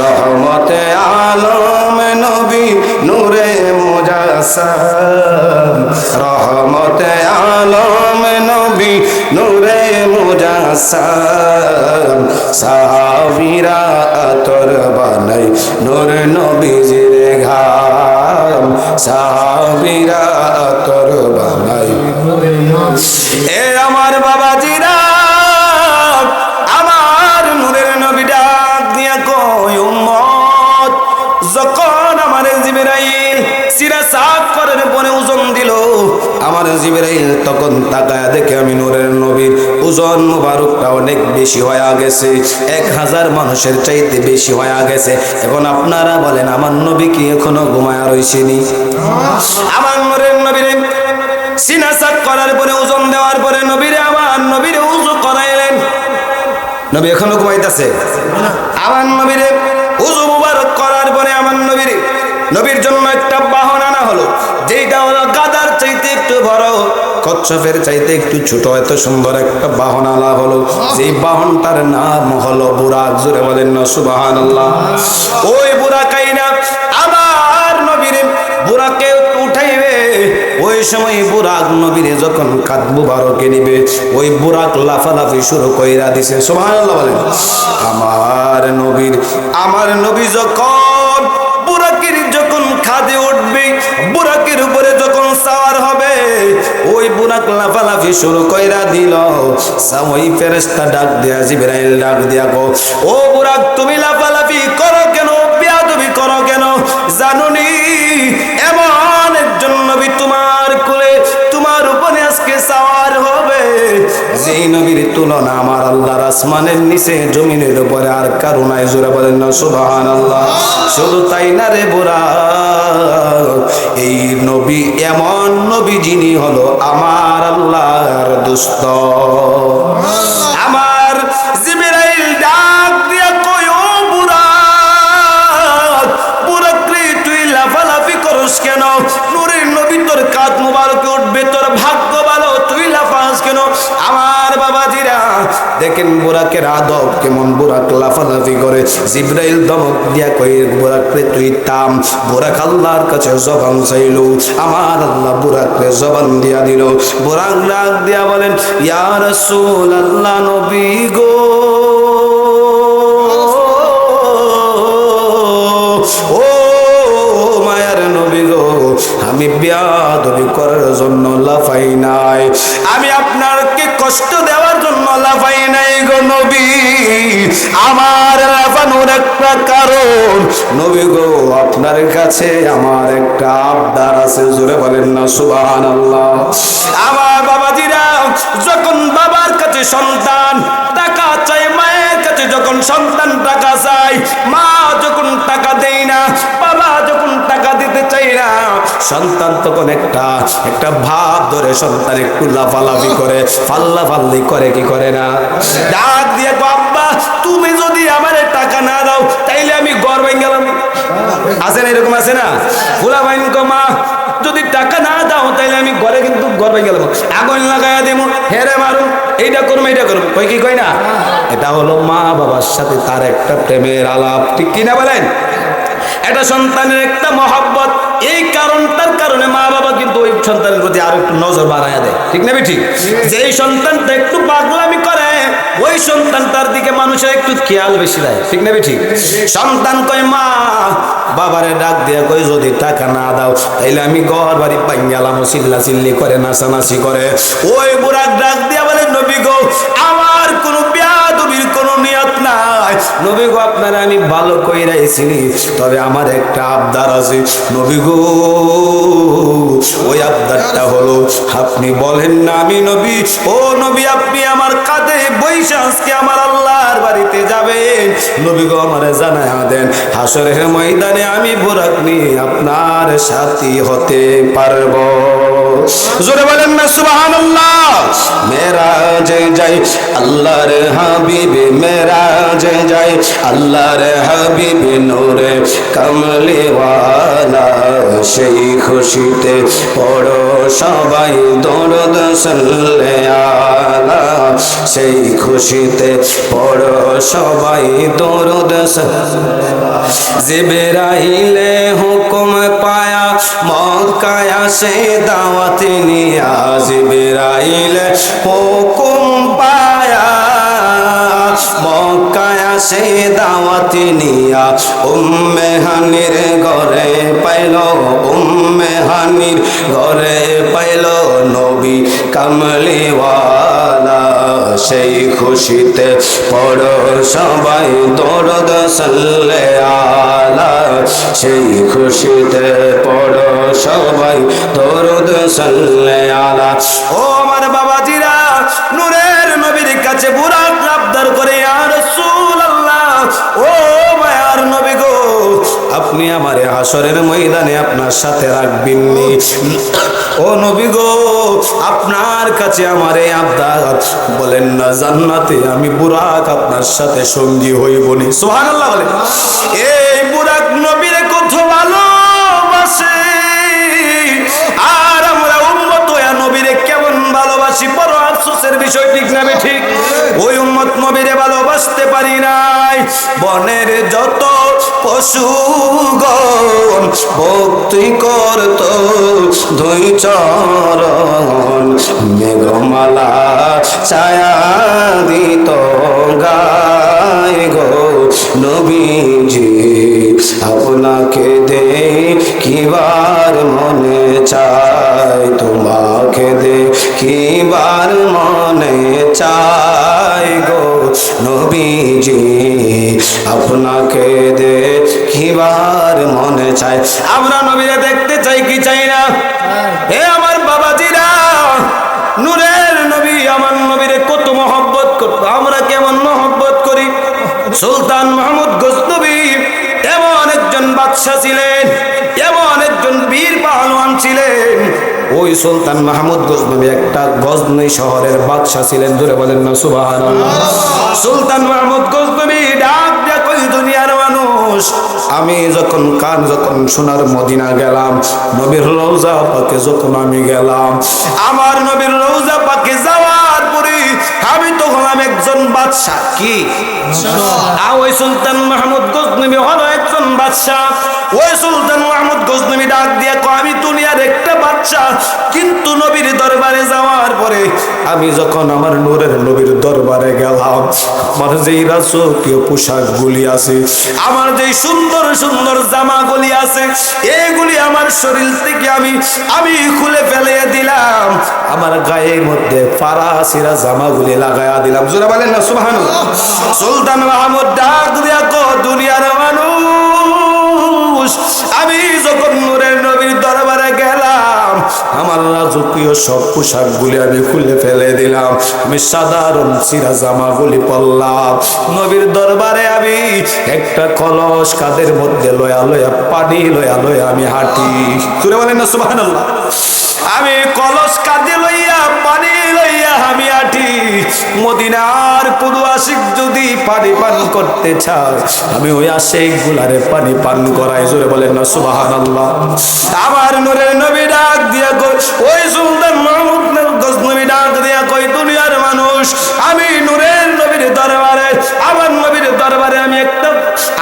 রহমতে আলম নবী নূরে মুজাসসাম, রহমতে আলম নবী নূরে মুজাসসাম, সাহাবীরা আতর বানাই নূর নবীজির ঘাম, সাহাবীরা আতর বানাই। এ আমার বাবাজিরা, আমার নূরের নবী ডাক দিয়া কই উম্মত, যখন আমার জিবরাইল সিনা সাক করার পরে ওজন দিল, আমার জিবরাইল তখন তাকায়া দেখে আমি নূরের নবীর ওজন মুবারকটা অনেক বেশি হয়ে গেছে, 1000 মানুষের চাইতে বেশি হয়ে গেছে। এখন আপনারা বলেন আমার নবী কি এখনো ঘুমায়া রইছেনি? আমার নূরের নবীর সিনা সাক করার পরে ওজন দেওয়ার পরে নবীরে আমার নবীরে ওযু করাইলেন। নবী এখনো ঘুমাইতেছে? আমার নবীরে ওযু মুবারক করার পরে আমার নবীর জন্য একটা বাহন আনা হলো, যেটা হলো গাদার চাইতে একটু বড়, কচ্ছপের চাইতে একটু ছোট, এত সুন্দর একটা বাহন আনা হলো। যেই বাহনটার নাম হলো বুরাক। জোরে বলেন না সুবহানাল্লাহ। ওই বুরাকাই না আমার নবীরে বুরাকে উঠাইবে। ওই সময় বুরাক নবীরে যখন কাঁধ মুবারকে নিবে, ওই বুরাক লাফালাফি শুরু কইরা দিছে। সুবহানাল্লাহ বলেন। আমার নবী যখন বুরাকের যখন খাদে উঠবে, বুরাকের উপরে যখন সাওয়ার হবে, ওই বুরাক লাফালাফি শুরু কইরা দিল। ওই ফেরেশতা ডাক দিয়া জিবরাইল ডাক দিয়া গো, ও বুরাক তুমি লাফালাফি করো কেন, বেয়াদবি করো কেন? জানুনি এমন একজন নবী তোমার কোলে তোমার উপরে আজকে সাওয়ার হবে, যেই নবীর তুলনা আমার আল্লাহর আসমানের নিচে জমিনের উপরে আর কারো নাই। জোরে বলেন না সুবহানাল্লাহ। শুধু তাই না রে বুরাক, এই নবী এমন নবী যিনি হলো আমার আল্লাহর দোস্ত। আমার জিবরাইল ডাক দিয়া কই, ও বুরাক, বুরাক রে তুই লাফালাফি করস কেন? নূরের নবী তোর কাঁধ মুবারকে উঠবে, তোর ভাগ্য ভালো, তুই লাফাস কেন? আমার বাবাজিরা দেখেন বুরাকের আদব কেমন, বুরাক লাফালাফি করে। জিবরাইল ধমক দিয়া কই, বুরাক রে তুই থাম। বুরাক আল্লাহর কাছে জবান চাইল, আমার আল্লাহ বুরাকরে জবান দিয়া দিল। বুরাক ডাক দিয়া বলেন, ইয়া রাসূলুল্লাহ নবী গো, ও মায়ার নবী গো, আমি বেয়াদবি করার জন্য লাফাই নাই, আমি আপনাকে কষ্ট দেওয়ার জন্য লাফাই নাই গো নবী। আমার লাফানোর একটা কারণ। নবী গো, আপনার কাছে আমার একটা আবদার আছে। জোরে বলেন না সুবহানাল্লাহ। আমার বাবাজিরা, যখন বাবার কাছে সন্তান টাকা চায়, মায়ের কাছে যখন সন্তান টাকা চায়, মা যখন টাকা দেয় না, বাবা যখন টাকা দিতে চায় না, সন্তান তখন একটা ভাব ধরে সন্তান একটু লাফালাফি করে, ফাল্লাফাল্লি করে, কি করে না? ডাক দিয়ে আব্বা, তুমি যদি আমার টাকা না দাও তাইলে আমি ঘর ভেঙে গেলাম। আছে না এরকম? আছে না? ফুলা বাইন মা, যদি টাকা না দাও তাইলে আমি ঘরে কিন্তু ঘর ভেঙে গেলাম, আগুন লাগাইয়া দেবো, হেরে মারো, এইটা করবো এইটা করবো, কই কি কই না? এটা হলো মা বাবার সাথে তার একটা প্রেমের আলাপ, ঠিক কিনা বলেন? এটা সন্তানের একটা মহব্বত। এই কারণটার কারণে মা বাবা কিন্তু ওই সন্তানের প্রতি আরো একটু নজর বাড়াইয়া দেয়, ঠিক না? ঠিক। যেই সন্তানটা একটু পাগলামি করে, ওই সন্তানটার দিকে মানুষের একটু খেয়াল বেশি দেয়, ঠিক না? ঠিক। সন্তান কয়, মা বাবারে ডাক দিয়া কই, যদি টাকা না দাও তাইলে আমি ঘর বাড়ি পাই গেলাম, চিল্লা চিল্লি করে, নাচানাচি করে। ওই বুড়া ডাক দিয়া বলে, নবী গো, আমার কোনো বেয়াদবির কোনো নিয়ত নাই। নবী গো, আপনারা আমি ভালো কইরাই চিনি, তবে আমার একটা আবদার আছে। নবী গো, ওই আবদারটা হলো, আপনি বলেন না আমি নবী, ও নবী, আপনি আমার কাঁধে বইসা আজকে আমার আল্লাহর বাড়িতে যাবেন। নবী গো, আমারে জানায়া দেন, হাসরের ময়দানে আমি বুরাক নিয়ে আপনার সাথী হতে পারবো। জোরে বলেন না সুবহানাল্লাহ। মেরাজে যাই আল্লাহর হাবিব, মেরাজে যাই আল্লাহর হাবিব, নূরে কামলিওয়ালা, সেই খুশিতে পড়ো সবাই দরুদ সাল্লে আলা, সেই খুশিতে পড়ো সবাই দরুদ সাল্লে আলা। জিবরাইলে হুকুম পায়া মক্কায় আসে দাওয়াত নিয়া, জিবরাইলে হুকুম পায়া মক্কায় আসে দাওয়াত নিয়া, উম্মে হানির ঘরে পাইল, উম্মে হানির ঘরে পাইল নবী কামলিওয়ালা, সেই খুশিতে পড়ো সবাই দরুদ সাল্লে আলা, সেই খুশিতে পড়ো সবাই দরুদ সাল্লে আলা। ও আমার বাবাজিরা, নূরের নবীর কাছে বুরাক আবদার করে, ইয়া রাসূলুল্লাহ, ও মায়ার নবী গো, আপনি আমারে হাসরের ময়দানে আপনার সাথে রাখবেন নি। ও নবী গো, আপনার কাছে আমার এই আবদার, বলেন না জান্নাতে আমি বুরাক আপনার সাথে সঙ্গী হইব নি। সুবহানাল্লাহ বলে। এই বুরাক নবীরে কত ভালোবাসে, আর আমরা উম্মত হইয়া নবীরে কেমন ভালোবাসি, বড় আফসোসের বিষয়, ঠিক না? ঠিক। ওই উম্মত নবীরে ভালোবাসতে পারি নাই। বনের যত পশুগণ ভক্তি করত দুই চরণ, মেঘমালা ছায়া দিত গায় গো, নবীজি আপনাকে দেখিবার মনে চায়, তোমাকে দেখিবার মনে চায় গো, নবীজি আপনাকে দেখিবার মনে চায়। আমরা নবীরে দেখতে চাই কি চাই না? হে আমার বাবাজিরা, নূরের নবী আমার নবীরে কত মহব্বত করত, আমরা কেমন মহব্বত করি। সুলতান মাহমুদ গজনবী এমন একজন বাদশা ছিলেন, এমন একজন বীর পাহলওয়ান ছিলেন। ওই সুলতান মাহমুদ গজনবী একটা গজনী শহরের বাদশা ছিলেন। জোরে বলেন না সুবহানাল্লাহ। সুলতান মাহমুদ গজনবী ডাক দেয়া কই, দুনিয়ার মানুষ, আমি যখন সোনার মদিনা গেলাম, নবীর রওজা পাকে যখন আমি গেলাম, আমার নবীর রওজা পাকে যাওয়ার পরে আমি তো হলাম একজন বাদশা। কি? ওই সুলতান মাহমুদ গজনবী হলো একজন বাদশা। ওই সুলতান মাহমুদ গজনবী ডাক দিয়ে কয়, আমি দুনিয়ার একটা বাদশা, কিন্তু নবীর দরবারে যাওয়ার পরে আমি যখন আমার নূরের নবীর দরবারে গেলাম, আমার যেই রাজকীয় পোশাকগুলি আছে, আমার যেই সুন্দর সুন্দর জামাগুলি আছে, এগুলি আমার শরীর থেকে আমি খুলে ফেলে দিলাম, আমার গায়ের মধ্যে ফারাসিরা জামাগুলি লাগায়া দিলাম। জোরে বলেন না সুবহানাল্লাহ। সুলতান মাহমুদ ডাক দিয়া কো, দুনিয়ার সব পোশাকগুলি আমি খুলে ফেলে দিলাম, আমি সাধারণ চিরা জামাগুলি পরলাম। নবীর দরবারে আমি একটা কলস কাঁধের মধ্যে লয়া লয়া পানি লয়া লয়া আমি হাঁটি। তুই বলেন না সুবহানাল্লাহ। আমি কলস কাঁধে লইয়া পানি লইয়া আমি হাঁটি। মদিনার কোন আশিক যদি পানি পান করতে চায়, আমি ওই আশিক গুলারে পানি পান করাই। জোরে বলেন না সুবহানাল্লাহ। আমার নূরের নবী ডাক দিয়া কই, ওই সুলতান মাহমুদ গজনবী ডাক দিয়া কই, দুনিয়ার মানুষ, আমি নূরের নবীর দরবারে, আমার নবীর দরবারে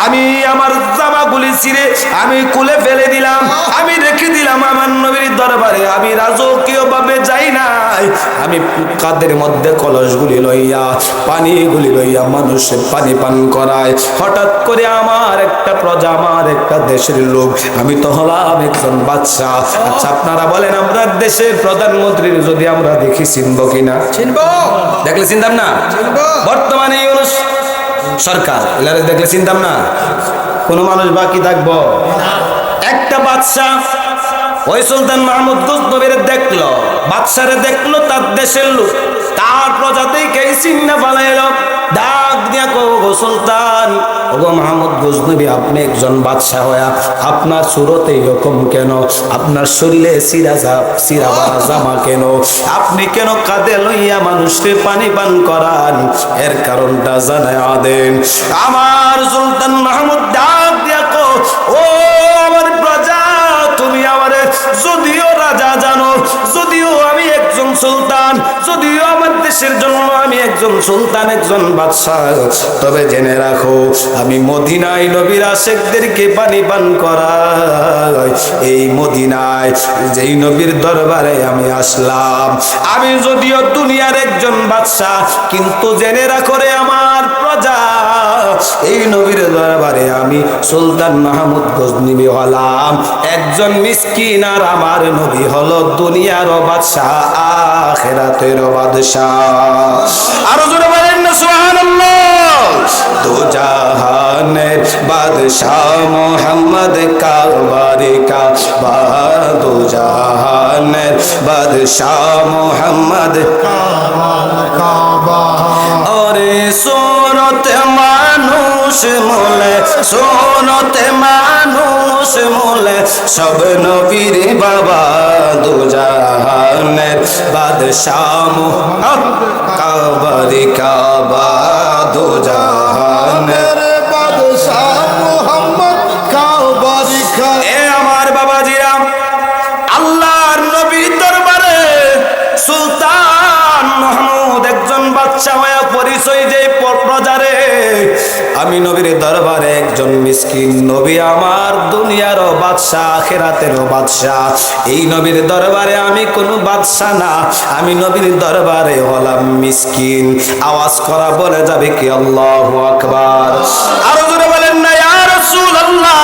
আমি আমার জামাগুলি ছিঁড়ে আমি খুলে ফেলে দিলাম, আমি রেখে দিলাম আমার নবীর দরবারে। আমি রাজকীয় ভাবে যাই নাই, আমি কাঁধের মধ্যে কলসগুলি লইয়া পানিগুলি লইয়া মানুষের পানি পান করায়। হঠাৎ করে আমার একটা প্রজা, আমার একটা দেশের লোক, আমি তো হলাম একজন বাদশা। আচ্ছা আপনারা বলেন, আমরা দেশের প্রধানমন্ত্রীর যদি আমরা দেখি চিনব কিনা? চিনব। দেখলে চিনতাম না? বর্তমানে ইউনূস সরকার এলারে দেখলে চিনতাম না? কোন মানুষ বাকি থাকবো? একটা বাদশা ওই সুলতান মাহমুদ গজনবীর দেখলো, বাদশারে দেখলো, তার দেশের লোক, তার প্রজাতেই চিন্না পালাইল। ডাক দিয়া কো, গো সুলতান, ওগো মাহমুদ গজনবী, আপনি একজন বাদশা হইয়া আপনার সুরতে এরকম কেন? আপনার শরীরে সিরা জামা কেন? আপনি কেন কাঁধে লইয়া মানুষকে পানি পান করান? এর কারণটা জানায়া দেন। আমার সুলতান মাহমুদ ডাক দিয়া কো, ও আমার প্রজা, তুমি আমারে যদিও রাজা জানো, যদিও আমি একজন সুলতান, যদিও আমার দেশের জন্য আমি একজন সুলতান, একজন বাদশা, তবে জেনে রাখো, আমি মদিনায় নবীর আশিকদেরকে পানি পান করাই। এই মদিনায় যেই নবীর দরবারে আমি আসলাম, আমি যদিও দুনিয়ার একজন বাদশা, কিন্তু জেনে রাখো রে আমার প্রজা, এই নবীর দরবারে আমি সুলতান মাহমুদ গজনবী হলাম একজন মিসকিন, আর আমার নবী হলো দুনিয়ার বাদশা, আখিরাতের বাদশা। আরো জোরে বলেন না সুবহানাল্লাহ। দো জাহানের বাদশা মোহাম্মদ কারবারে কাবা, দো জাহানের বাদশা মোহাম্মদ কাবা। ওরে সুরতে মানুষ মোলে, সুরতে মানুষ মোলে, সব নবীর বাবা, দো জাহানের বাদশা মোহাম্মদ কাবারে কাবা, দো জাহানের বাদশা মোহাম্মদ কাবারে কাবা। এ আমার বাবাজিরা, আল্লাহর নবীর দরবারে সুলতান মাহমুদ একজন বাদশা হয়ে পরিচয় যে প্রজারে, আমি নবীর দরবারে একজন মিসকিন, নবী আমার দুনিয়ারও বাদশা, আখিরাতেরও বাদশা। এই নবীর দরবারে আমি কোনো বাদশা না, আমি নবীর দরবারে হলাম মিসকিন। আওয়াজ করা বলে যাবে কি আল্লাহু আকবার। আরো জোরে বলেন না ইয়া রাসূলুল্লাহ।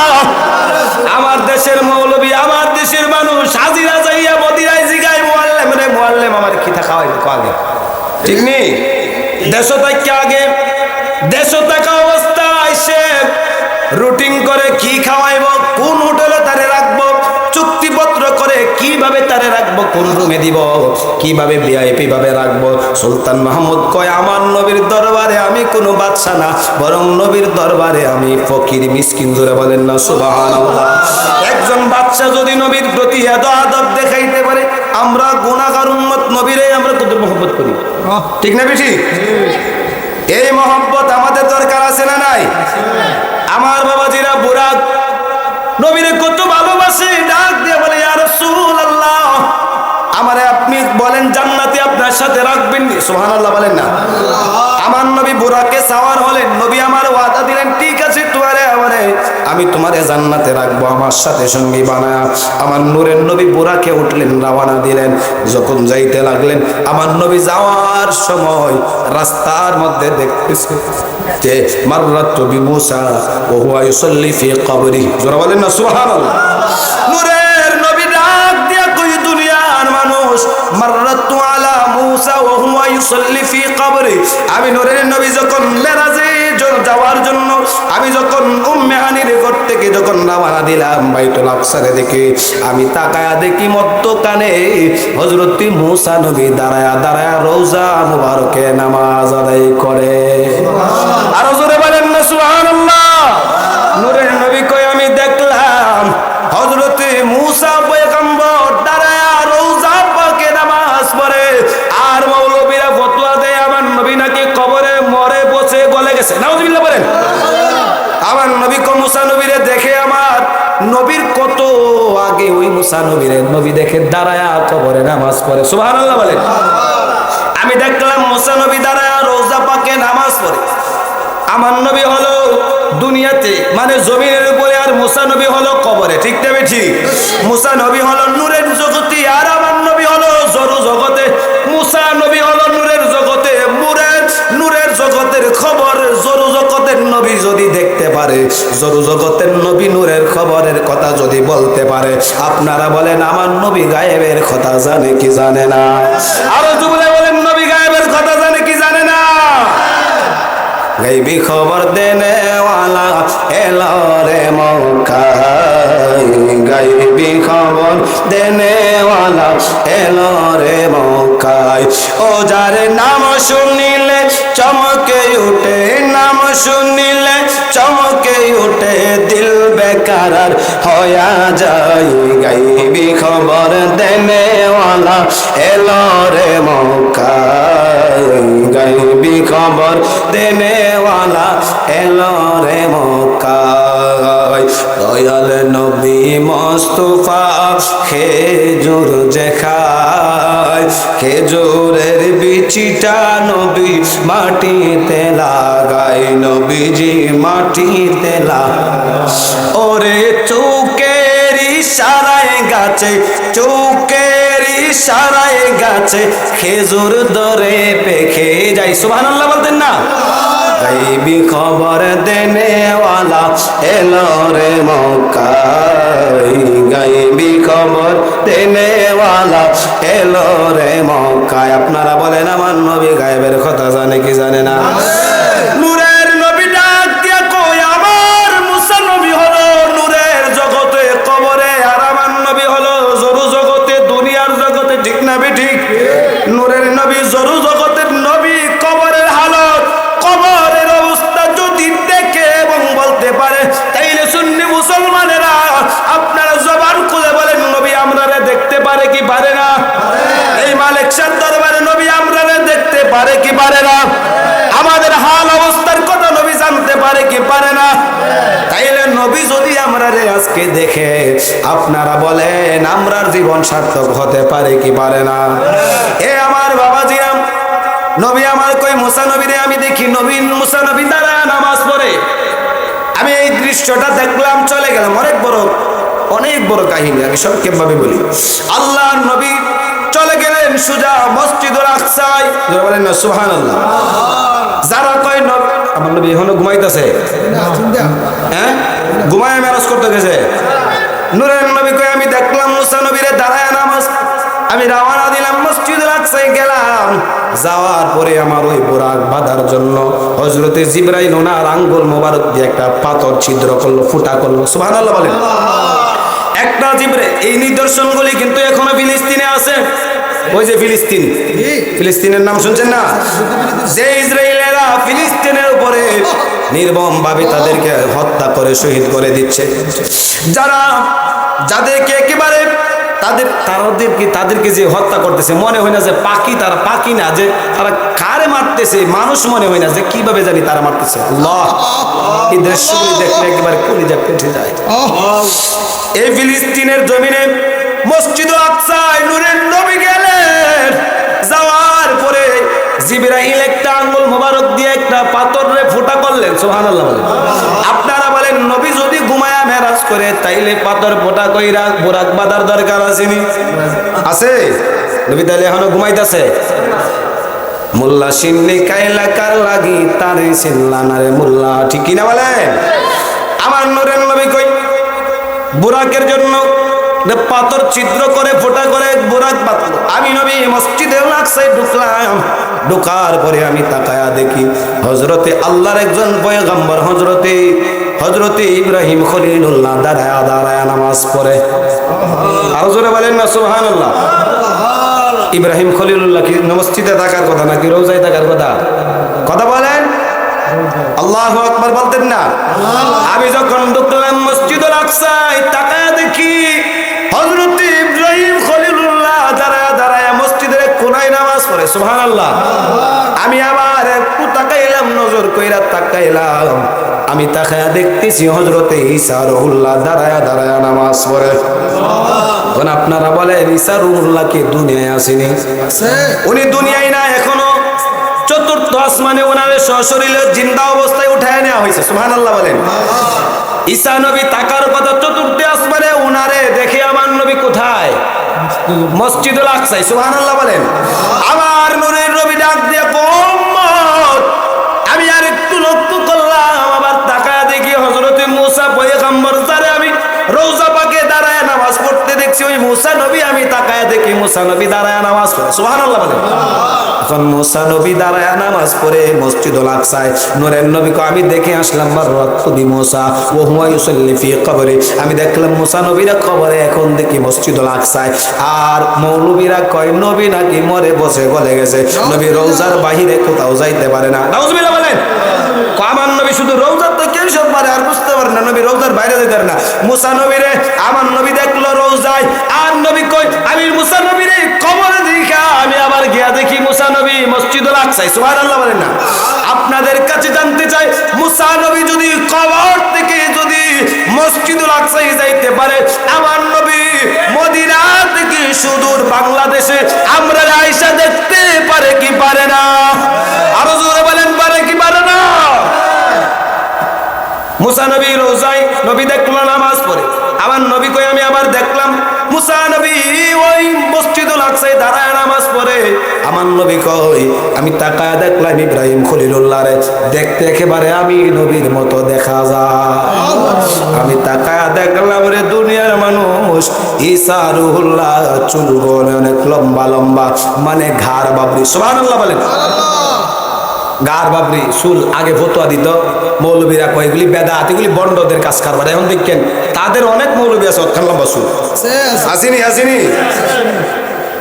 আমার দেশের মৌলবী, আমার দেশের মানুষ হাজিরা যাইয়া মদিনায় জিগায়, মুআল্লিম রে মুআল্লিম, আমার খিতা খাওয়াইবে আগে, ঠিক নেই? দেশও থাকা আগে, দেশও থাকা অবস্থায় সে রুটিন করে কি খাওয়াইব, কোন হোটেলে তারে রাখবো, চুক্তিপত্র করে কিভাবে তারে রাখবো, কোন রুমে দিব, কিভাবে ভিআইপি ভাবে রাখবো। সুলতান মাহমুদ কয়, আমার নবীর দরবারে আমি কোনো বাদশা না, বরং নবীর দরবারে আমি ফকির মিসকিন। জোরে বলেন না সুবহানাল্লাহ। একজন বাদশা যদি নবীর প্রতি এত আদব দেখাইতে পারে, আমরা গুনাহগার উম্মত নবীরে আমরা কত মহব্বত করি, ঠিক না বেশি? এই মহব্বত আমাদের দরকার আছে না নাই? আমার বাবাজিরা বুড়া নবীরে কত ভালোবাসে, ডাক দিয়ে বলে, ইয়া রাসূলুল্লাহ, আমারে আপনি বলেন জান্নাতে আপনার সাথে রাখবেন। সুবহানাল্লাহ বলেন না। আমার নবী বুড়াকে সাওয়ার হলেন, নবী আমার ওয়াদা দিলেন, ঠিক আছে আমারে আমি তোমারে জান্নাতে রাখবো, আমার সাথে সঙ্গী বানায়া। আমার নূরের নবী বুড়াকে উঠলেন, রওনা দিলেন। যখন যাইতে লাগলেন, আমার নবী যাওয়ার সময় রাস্তার মধ্যে দেখতেছে যে মাররাতু বিমূসা ওয়া হুয়া ইউসাল্লি ফি কবরি। জোরে বলেন না সুবহানাল্লাহ। নূরের নবী ডাক দিয়া কই, দুনিয়ার মানুষ, মাররাতু আলা মূসা ওয়া হুয়া ইউসাল্লি ফি কবরি। আমি নূরের নবী যখন মেরাজের যাওয়ার জন্য আমি যখন উম্মে হানির ঘর থেকে যখন রওনা দিলাম বাইতুল আকসারে দেখে আমি তাকায়া দেখি মধ্যখানে হযরত মুসা নবী দাঁড়ায়া রওজা মুবারকে নামাজ আদায় করে। আর জোরে বলেন না সুবহানাল্লাহ। নূরের নবী কই আমি দেখলাম হযরত মুসা পয়গম্বর দাঁড়ায়া রওজা পাকে নামাজ পড়ে, আর মৌলবীরা ফতোয়া দেয় আমার নবী নাকি কবরে মরে বসে গলে গেছে। নাউজুবিল্লাহ বলেন। আমার নবী মুসা নবীরে দেখে আমার নবীর কত আগে ওই মুসা নবীরে নবী দেখে দাঁড়ায়া কবরে নামাজ পড়ে। সুবহানাল্লাহ বলেন। আমি দেখলাম মুসা নবী দাঁড়ায়া রওজা পাকে নামাজ পড়ে। আমার নবী হলো দুনিয়াতে মানে জমিনের উপরে, আর মুসা নবী হলো কবরে। ঠিক না ঠিক? মুসা নবী হলো নূরের জগতে, আর আমার নবী হলো জরু জগতে। মুসা নবী হলো নূরের জগতে, নূরের জগতের খবর জরু জগতের নবী যদি দেখতে পারে, জরু জগতের নবী নূরের খবরের কথা যদি বলতে পারে, আপনারা বলেন আমার নবী গায়েবের কথা জানে কি জানে না? আরো জুবলে বলেন নবী গায়েবের কথা জানে কি জানে না? গাইবি খবর দেনে ওয়ালা এলো রে মক্কায়, গাইবি খবর দেনে ওয়ালা এলো রে মক্কায়। ও যার নাম শুনিলে চমকে উঠে, নাম শুনিলে চমকে উঠে, দিল বেকার হয়া যায়। গাইবি খবর দেনে ওয়ালা এলো রে মক্কায়, গাইবি খবর দেনে ওয়ালা এলো রে মক্কায়। দয়াল নবী মুস্তাফা খেজুর যে খায়, খেজুরের বিচিটা নবী মাটিতে লাগায়, নবীজি মাটিতে লাগায়। ওরে চৌকের ইশারায় গাছে, চৌকের ইশারায় গাছে খেজুর ধরে পেখে যায়। সুবহানাল্লাহ বলতেন না? গাইবি খবর দেনে ওয়ালা এলো রে মক্কায়, গাইবি খবর দেনে ওয়ালা এলো রে মক্কায়। আপনারা বলেন আমার নবী গায়েবের কথা জানে কি জানে না? নূরের নবী ডাক দিয়া কই আমার মুসা নবী হলো নূরের জগতে কবরে, আর আমার নবী হলো জরু জগতে দুনিয়ার জগতে। ঠিক না ঠিক? নূরের নবী জরু জগতের নবী, কবরের হালত কবরের অবস্থা যদি দেখে এবং বলতে পারে, তাইলে সুন্নি মুসলমানেরা আপনারা জবান খুলে বলেন নবী আমরারে দেখতে পারে কি পারে না? এই মালিক শাহ দরবারে নবী আমরারে দেখতে পারে কি পারে না? আমাদের হাল অবস্থার কথা নবী জানতে পারে কি পারে না? তাইলে নবী যদি আমরারে আজকে দেখে, আপনারা বলেন আমরার জীবন সার্থক হতে পারে কি পারে না? এ আমার বাবাজিরা, নবী আমার কই মুসা নবীরে আমি দেখি, নবী মুসা নবী দাঁড়া নামাজ পড়ে। আমি এই দৃশ্যটা দেখলাম, চলে গেলাম। অনেক বড় কাহিনী, আমি সংক্ষেপ ভাবে বলি। আল্লাহর নবী চলে গেলেন সোজা মসজিদুল আকসায়। বলেন না সুবহানাল্লাহ। যারা কয় আমার নবী এখনো ঘুমাইতেছে, হ্যাঁ ঘুমায় মেরাজ করতে গেছে। নূরের নবী কই আমি দেখলাম মুসা নবীরে দাঁড়ায় নামাজ। আমি রওনা দিলাম মসজিদুল আকসায় গেলাম। যাওয়ার পরে আমার ওই বুরাক বাঁধার জন্য হযরতে জিবরাইল ওনার আঙ্গুল মোবারক দিয়ে একটা পাথর ছিদ্র করলো, ফুটা করলো। সুবহানাল্লাহ বলেন। একটা জিবরাইল, এই নিদর্শনগুলি কিন্তু এখনো ফিলিস্তিনে আছে। ওই যে ফিলিস্তিনের নাম শুনছেন না? যে ইসরায়েলেরা ফিলিস্তিনের উপরে নির্মম ভাবে তাদেরকে হত্যা করে শহীদ করে দিচ্ছে, যাদেরকে একেবারে তাদেরকে যে হত্যা করতেছে, মনে হয় না যে পাখি, তারা পাখি না, যে তারা কারে মারতেছে মানুষ মনে হয় না, যে কিভাবে জানি তারা মারতেছে। আল্লাহ, এই দৃশ্যগুলি দেখলে একেবারে কলিজা ফেটে যায়। এই ফিলিস্তিনের জমিনে মসজিদুল আকসায় নূরের নবী গেলেন। যাওয়ার পরে জিবরাইল একটা আঙ্গুল মোবারক দিয়ে একটা পাথরে ফুটা করলেন। সুবহানাল্লাহ বলেন। আপনারা বলেন নবী যদি ঘুমায়া মেরাজ করে, তাইলে পাথর ফোটা কইরা বুরাক বাঁধার দরকার আসেনি? আছে? নবী তাইলে এখনো ঘুমাইতেছে? মোল্লা সিন্নি কাইলা কার লাগি তারে সিনলানা রে মোল্লা। ঠিক কিনা বলেন? আমার নূরের নবী কই বুরাকের জন্য পাথর ছিদ্র করে ফোঁটা করে বুরাক বাঁধলো। আমি নবী মসজিদে আকসায় ঢুকলাম। ঢোকার পরে আমি তাকায়া দেখি হযরতে আল্লাহর একজন পয়গম্বর হযরতে ইব্রাহিম খলিলুল্লাহ দাঁড়ায়া নামাজ পড়ে। আর জোরে বলেন না সুবহানাল্লাহ। ইব্রাহিম খলিলুল্লাহ কি মসজিদে থাকার কথা নাকি রোজায় থাকার কথা? কথা বলেন। আল্লাহু আকবার বলতেন না? আমি যখন ঢুকলাম মসজিদুল আকসায় তাকায়া দেখি হযরতে ইব্রাহিম খলিলুল্লাহ দাঁড়ায়া মসজিদের কোনায় নামাজ পড়ে। সুবহানাল্লাহ। আমি আবার একটু তাকাইলাম, নজর কইরা তাকাইলাম। আমি তাকায়া দেখতেছি হযরতে ঈসা রুহুল্লাহ দাঁড়ায়া নামাজ পড়ে। এখন আপনারা বলেন ঈসা রুহুল্লাহ কি দুনিয়ায় আসেনি? উনি দুনিয়ায় না, এখনো চতুর্থ আসমানে ওনার সশরীরে জিন্দা অবস্থায় উঠায় নেওয়া হয়েছে। সুবহানাল্লাহ বলেন। ঈসা নবী তাকার কথা চতুর্থ আসমানে, উনারে দেখে আমার নবী কোথায়? মসজিদুল আকসায়। সুবহানাল্লাহ বলেন। আমার নূরের নবী ডাক দিয়ে উম্মত, আমি আর একটু লক্ষ্য করলাম, আবার তাকায় দেখি হযরতে মুসা পয়গম্বর যারে আমি রওজা পাকে দাঁড়ায় নামাজ পড়তে দেখছি, ওই মুসা নবী আমি তাকায় দেখি মুসা নবী দাঁড়ায় নামাজ পড়ে। সুবহানাল্লাহ বলেন। এখন মুসা নবী দাঁড়ায় নামাজ পড়ে মসজিদুল আকসায়। নূরের নবীকে আমি দেখে আসলাম মাররাতু বিমুসা ওয়া হুয়া ইউসাল্লি ফি কবরি। আমি দেখলাম মুসা নবীরা কবরে, এখন দেখি মসজিদুল আকসায়। আর মৌলবীরা কয় নবী নাকি মরে বসে গলে গেছে, নবী রওজার বাহিরে কোথাও যাইতে পারে না। নাউজুবিল্লাহ বলেন। আমার নবী শুধু রওজার তো কেউ সব পারে, আর বুঝতে পারে না নবী রওজার বাইরে যেতে পারে না। মুসা নবীরে আমার নবী দেখলো রওজায়, আর নবী কই আমি মুসা নবীরে কবরে দেখা আমি আবার গিয়া দেখি মুসা নবী মসজিদুল আকসায়। সুবহানাল্লাহ বলেন না? আপনাদের কাছে জানতে চাই, মুসা নবী যদি কবর থেকে যদি মসজিদুল আকসায় যাইতে পারে, আমার নবী মদিনা থেকে সুদূর বাংলাদেশে আমরা আয়েশা দেখতে পারে কি পারে না? আরো জোরে বলেন, পারে কি পারে না? মুসা নবী রোজায় নবী দেখলো নামাজ পড়ে। আমার নবী কই আমি আবার দেখলাম মুসা নবী ওই মসজিদুল আকসায় দাঁড়ায় নামাজ পড়ে। আমার নবী কই আমি তাকায় দেখলাম ইব্রাহিম খলিলুল্লাহরে দেখতে একেবারে আমি নবীর মতো দেখা যায়। আমি তাকায় দেখলাম রে দুনিয়ার মানুষ, ঈসা রুহুল্লাহ চুলগুলো অনেক লম্বা লম্বা, মানে ঘাড় বাবরি। সুবহানাল্লাহ বলেন। গার বাবরি চুল আগে ফতোয়া দিত মৌলবীরা, কয় এগুলি বেদাত, এগুলি বন্ডদের কাজ কারবার। এখন দেখেন তাদের অনেক মৌলবী আছে অত্যন্ত লম্বা চুল, আসেনি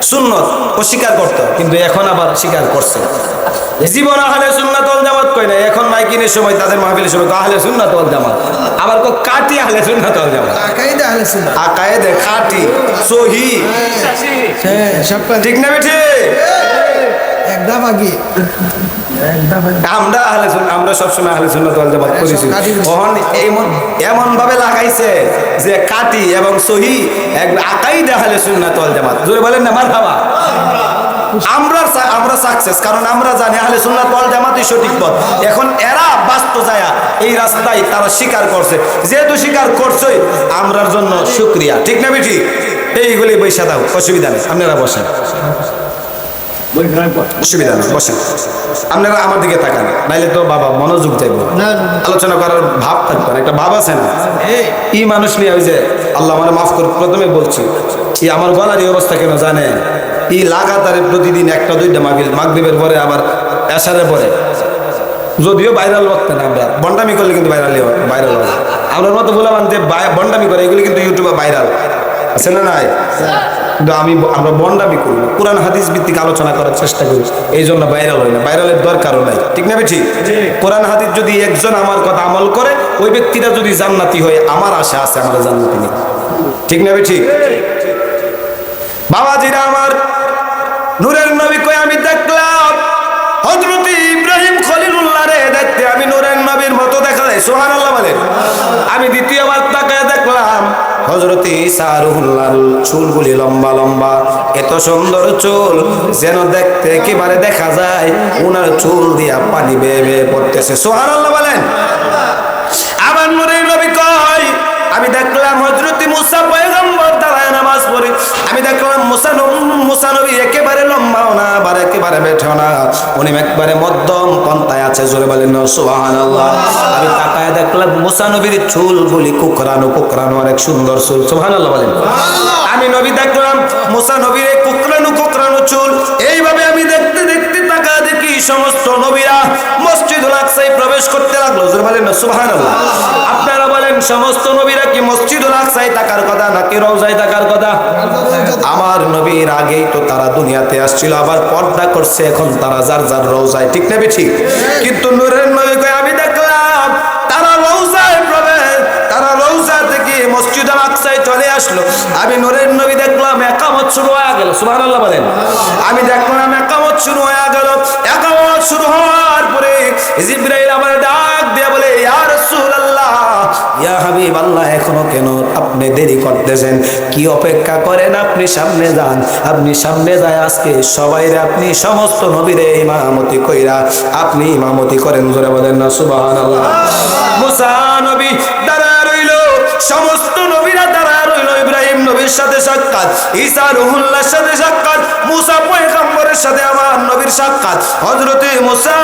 সুন্নত অস্বীকার করত, কিন্তু এখন আবার স্বীকার করছে। জীবন আহলে সুন্নাত ওয়াল জামাত কয় না, এখন মাইকিনের সময় তাদের মাহফিলের সময় আহলে সুন্নাত ওয়াল জামাত, আবার কো কাটি আহলে সুন্নাত ওয়াল জামাত, আকাইদে আহলে সুন্নাত, আকাইদে কাটি সহি, হ্যাঁ সব ঠিক না বেঠে একদম আগে আমরা আহলে সুন্নাত, আমরা সবসময় আহলে সুন্নাত ওয়াল জামাত করেছি। এমন ভাবে লাগাইছে যে কাটি এবং সহি আকাইদে আহলে সুন্নাত ওয়াল জামাত। জোরে বলেন না মারহাবা। আমরা সাকসেস, কারণ আমরা জানি আহলে সুন্নাত ওয়াল জামাতই সঠিক পথ। এখন এরা বাস্তব যায় এই রাস্তায় তারা স্বীকার করছে, যেহেতু স্বীকার করছই আমরার জন্য শুকরিয়া, ঠিক না বেঠি? এইগুলি বৈশা দাও, অসুবিধা নেই, আপনারা বসেন, অসুবিধা নেই বসেন। আপনারা আমার দিকে তাকান, নাইলে তো বাবা মনোযোগ যাইব, আলোচনা করার ভাব থাকবে না, একটা ভাব আছে না। এই মানুষ নিয়ে ওই যে আল্লাহ আমার মাফ করে প্রথমে বলছি, এই আমার গলার এই অবস্থা কেন জানে? এই লাগাতারে প্রতিদিন একটা দুইটা মাগরিবের পরে আবার এশারের পরে, যদিও ভাইরাল বক্তা না, আমরা বন্ডামি করলে কিন্তু ভাইরাল হয়। আমার মতো বললাম যে বন্ডামি করে, এগুলি কিন্তু ইউটিউবে ভাইরাল আছে না নাই? কিন্তু আমরা বন্ডামি করি না, কোরআন হাদিস ভিত্তিক আলোচনা করার চেষ্টা করি, এই জন্য ভাইরাল হয় না, ভাইরালের দরকারও নাই, ঠিক না বেঠি? কোরআন হাদিস যদি একজন আমার কথা আমল করে, ওই ব্যক্তিটা যদি জান্নাতি হয়, আমার আশা আছে আমার জান্নাতি নেই, ঠিক না বেঠি? বাবাজিরা আমার, নূরের নবী কই আমি দেখলাম হযরত ইব্রাহিম খলিলুল্লাহ রে দেখতে আমি নূরের নবীর মতো দেখা যায়। সুবহানাল্লাহ বলেন। আমি দ্বিতীয়বার তাকায় দেখলাম হযরত ঈসা রুহুল্লাহর চুলগুলি লম্বা লম্বা, এত সুন্দর চুল যেন দেখতে একেবারে দেখা যায় ওনার চুল দিয়া পানি বেয়ে বেয়ে পড়তেছে। সুবহানাল্লাহ বলেন। আবার নূরের নবী কয় আমি দেখলাম হযরত মুসা পয়গম্বর দাঁড়ায় নামাজ পড়ে। আমি দেখলাম মুসা নবী একেবারে লম্বাও না, আবার একেবারে বেঠো না, উনি একবারে মধ্যম পন্থায় আছে। জোরে বলেন না সুবহানাল্লাহ। আমি তাকায় দেখলাম মুসা নবীর চুলগুলি কুকরানো কুকরানো, অনেক সুন্দর চুল। সুবহানাল্লাহ বলেন। আমি নবী দেখলাম মুসা নবীর কুকরানো কুকরানো চুল। এইভাবে আমি দেখতে দেখতে তাকায় দেখি সমস্ত নবীরা মসজিদুল আকসায় প্রবেশ করতে লাগলো। জোরে বলেন না সুবহানাল্লাহ। আপনারা বলেন সমস্ত নবীরা কি মসজিদুল আকসায় থাকার কথা নাকি রওজায় থাকার কথা? আমার নবীর আগেই তো তারা দুনিয়াতে আসছিল, আবার পর্দা করছে, এখন তারা যার যার রওজায়, ঠিক না ঠিক? কিন্তু নূরের নবী কয় আমি দেখলাম তারা রওজায় প্রবেশ, তারা রওজা থেকে মসজিদুল আকসায় চলে আসলো। আমি নূরের নবী দেখলাম ইকামত শুরু হয়ে গেল। সুবহানাল্লাহ বলেন। আমি দেখলাম ইকামত শুরু হয়ে গেল। ইকামত শুরু হওয়ার পরে জিবরাইল আমার ডাক দিয়ে বলে ইয়া রাসূলুল্লাহ, ইয়া হাবিবাল্লাহ, এখনো কেন আপনি দেরি করতেছেন? কি অপেক্ষা করেন? আপনি সামনে যান, আপনি সামনে যায় আজকে সবাইরে আপনি সমস্ত নবীরে ইমামতি কইরা আপনি ইমামতি করেন। জোরে বলেন না সুবহানাল্লাহ। মুসা নবী দাঁড়া রইল, সমস্ত নবীরা দাঁড়া রইল। ইব্রাহিম নবীর সাথে সাক্ষাৎ, ঈসা রুহুল্লাহর সাথে সাক্ষাৎ, মুসা পয়গম্বরের সাথে আমার নবীর সাক্ষাৎ। হযরতে মুসা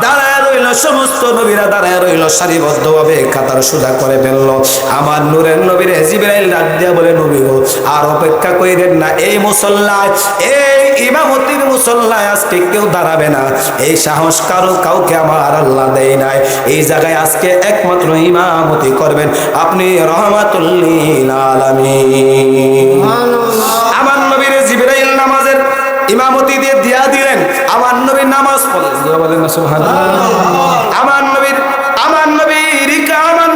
দাঁড়ায় রইল, সমস্ত নবীরা দাঁড়ায় রইল, সারিবদ্ধভাবে কাতার সোজা করে ফেলল। আমার নূরের নবীর জিবরাইল ডাক দিয়া বলে নবী গো, আর অপেক্ষা কইরেন না, এই মুসল্লায়, এই ইমামতির মুসল্লায় আজকে কেউ দাঁড়াবে না। এই সাহস কাউকে আমার আল্লাহ দেয় নাই। এই জায়গায় আজকে একমাত্র ইমামতি করবেন আপনি রহমাতুল লিল আলামিন। আমার নবীর জিবরাইল নামাজের ইমামতি দিয়ে দিয়া দিলেন। আমার নবী নামাজ পড়লেন। বলেন না সুবহানাল্লাহ। আমার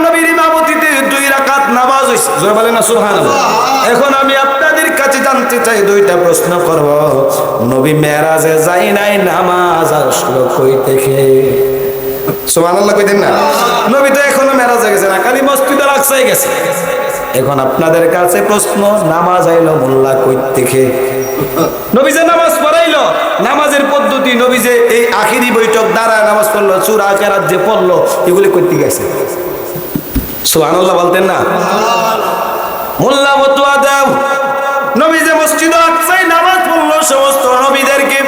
নবীর ইমামতিতে 2 রাকাত নামাজ হইছে। জোরে বলেন না সুবহানাল্লাহ। এখন আমি আপনাদের কাছে জানতে চাই, 2টা প্রশ্ন করব। নবী মেরাজে যাই নাই, নামাজ আসলো কই থেকে? সুবহানাল্লাহ কইতেন না? নবী তো এখনো মেরাজে গেছে না, খালি মসজিদুল আকসায় গেছে। এখন আপনাদের কাছে প্রশ্ন, নামাজ আইলো মোল্লা কই থেকে? নবী যে নামাজ পড়াইলো, নামাজের পদ্ধতি, নবী যে এই আখিরি বৈঠক দাঁড়ায় নামাজ পড়লো, সূরা কেরাত যে পড়লো, এগুলি করতে গেছে। সুবহানাল্লাহ বলতেন না? মোল্লা ফতোয়া দাও, নবী যে মসজিদুল আকসায় নামাজ পড়লো সমস্ত নবীদেরকে,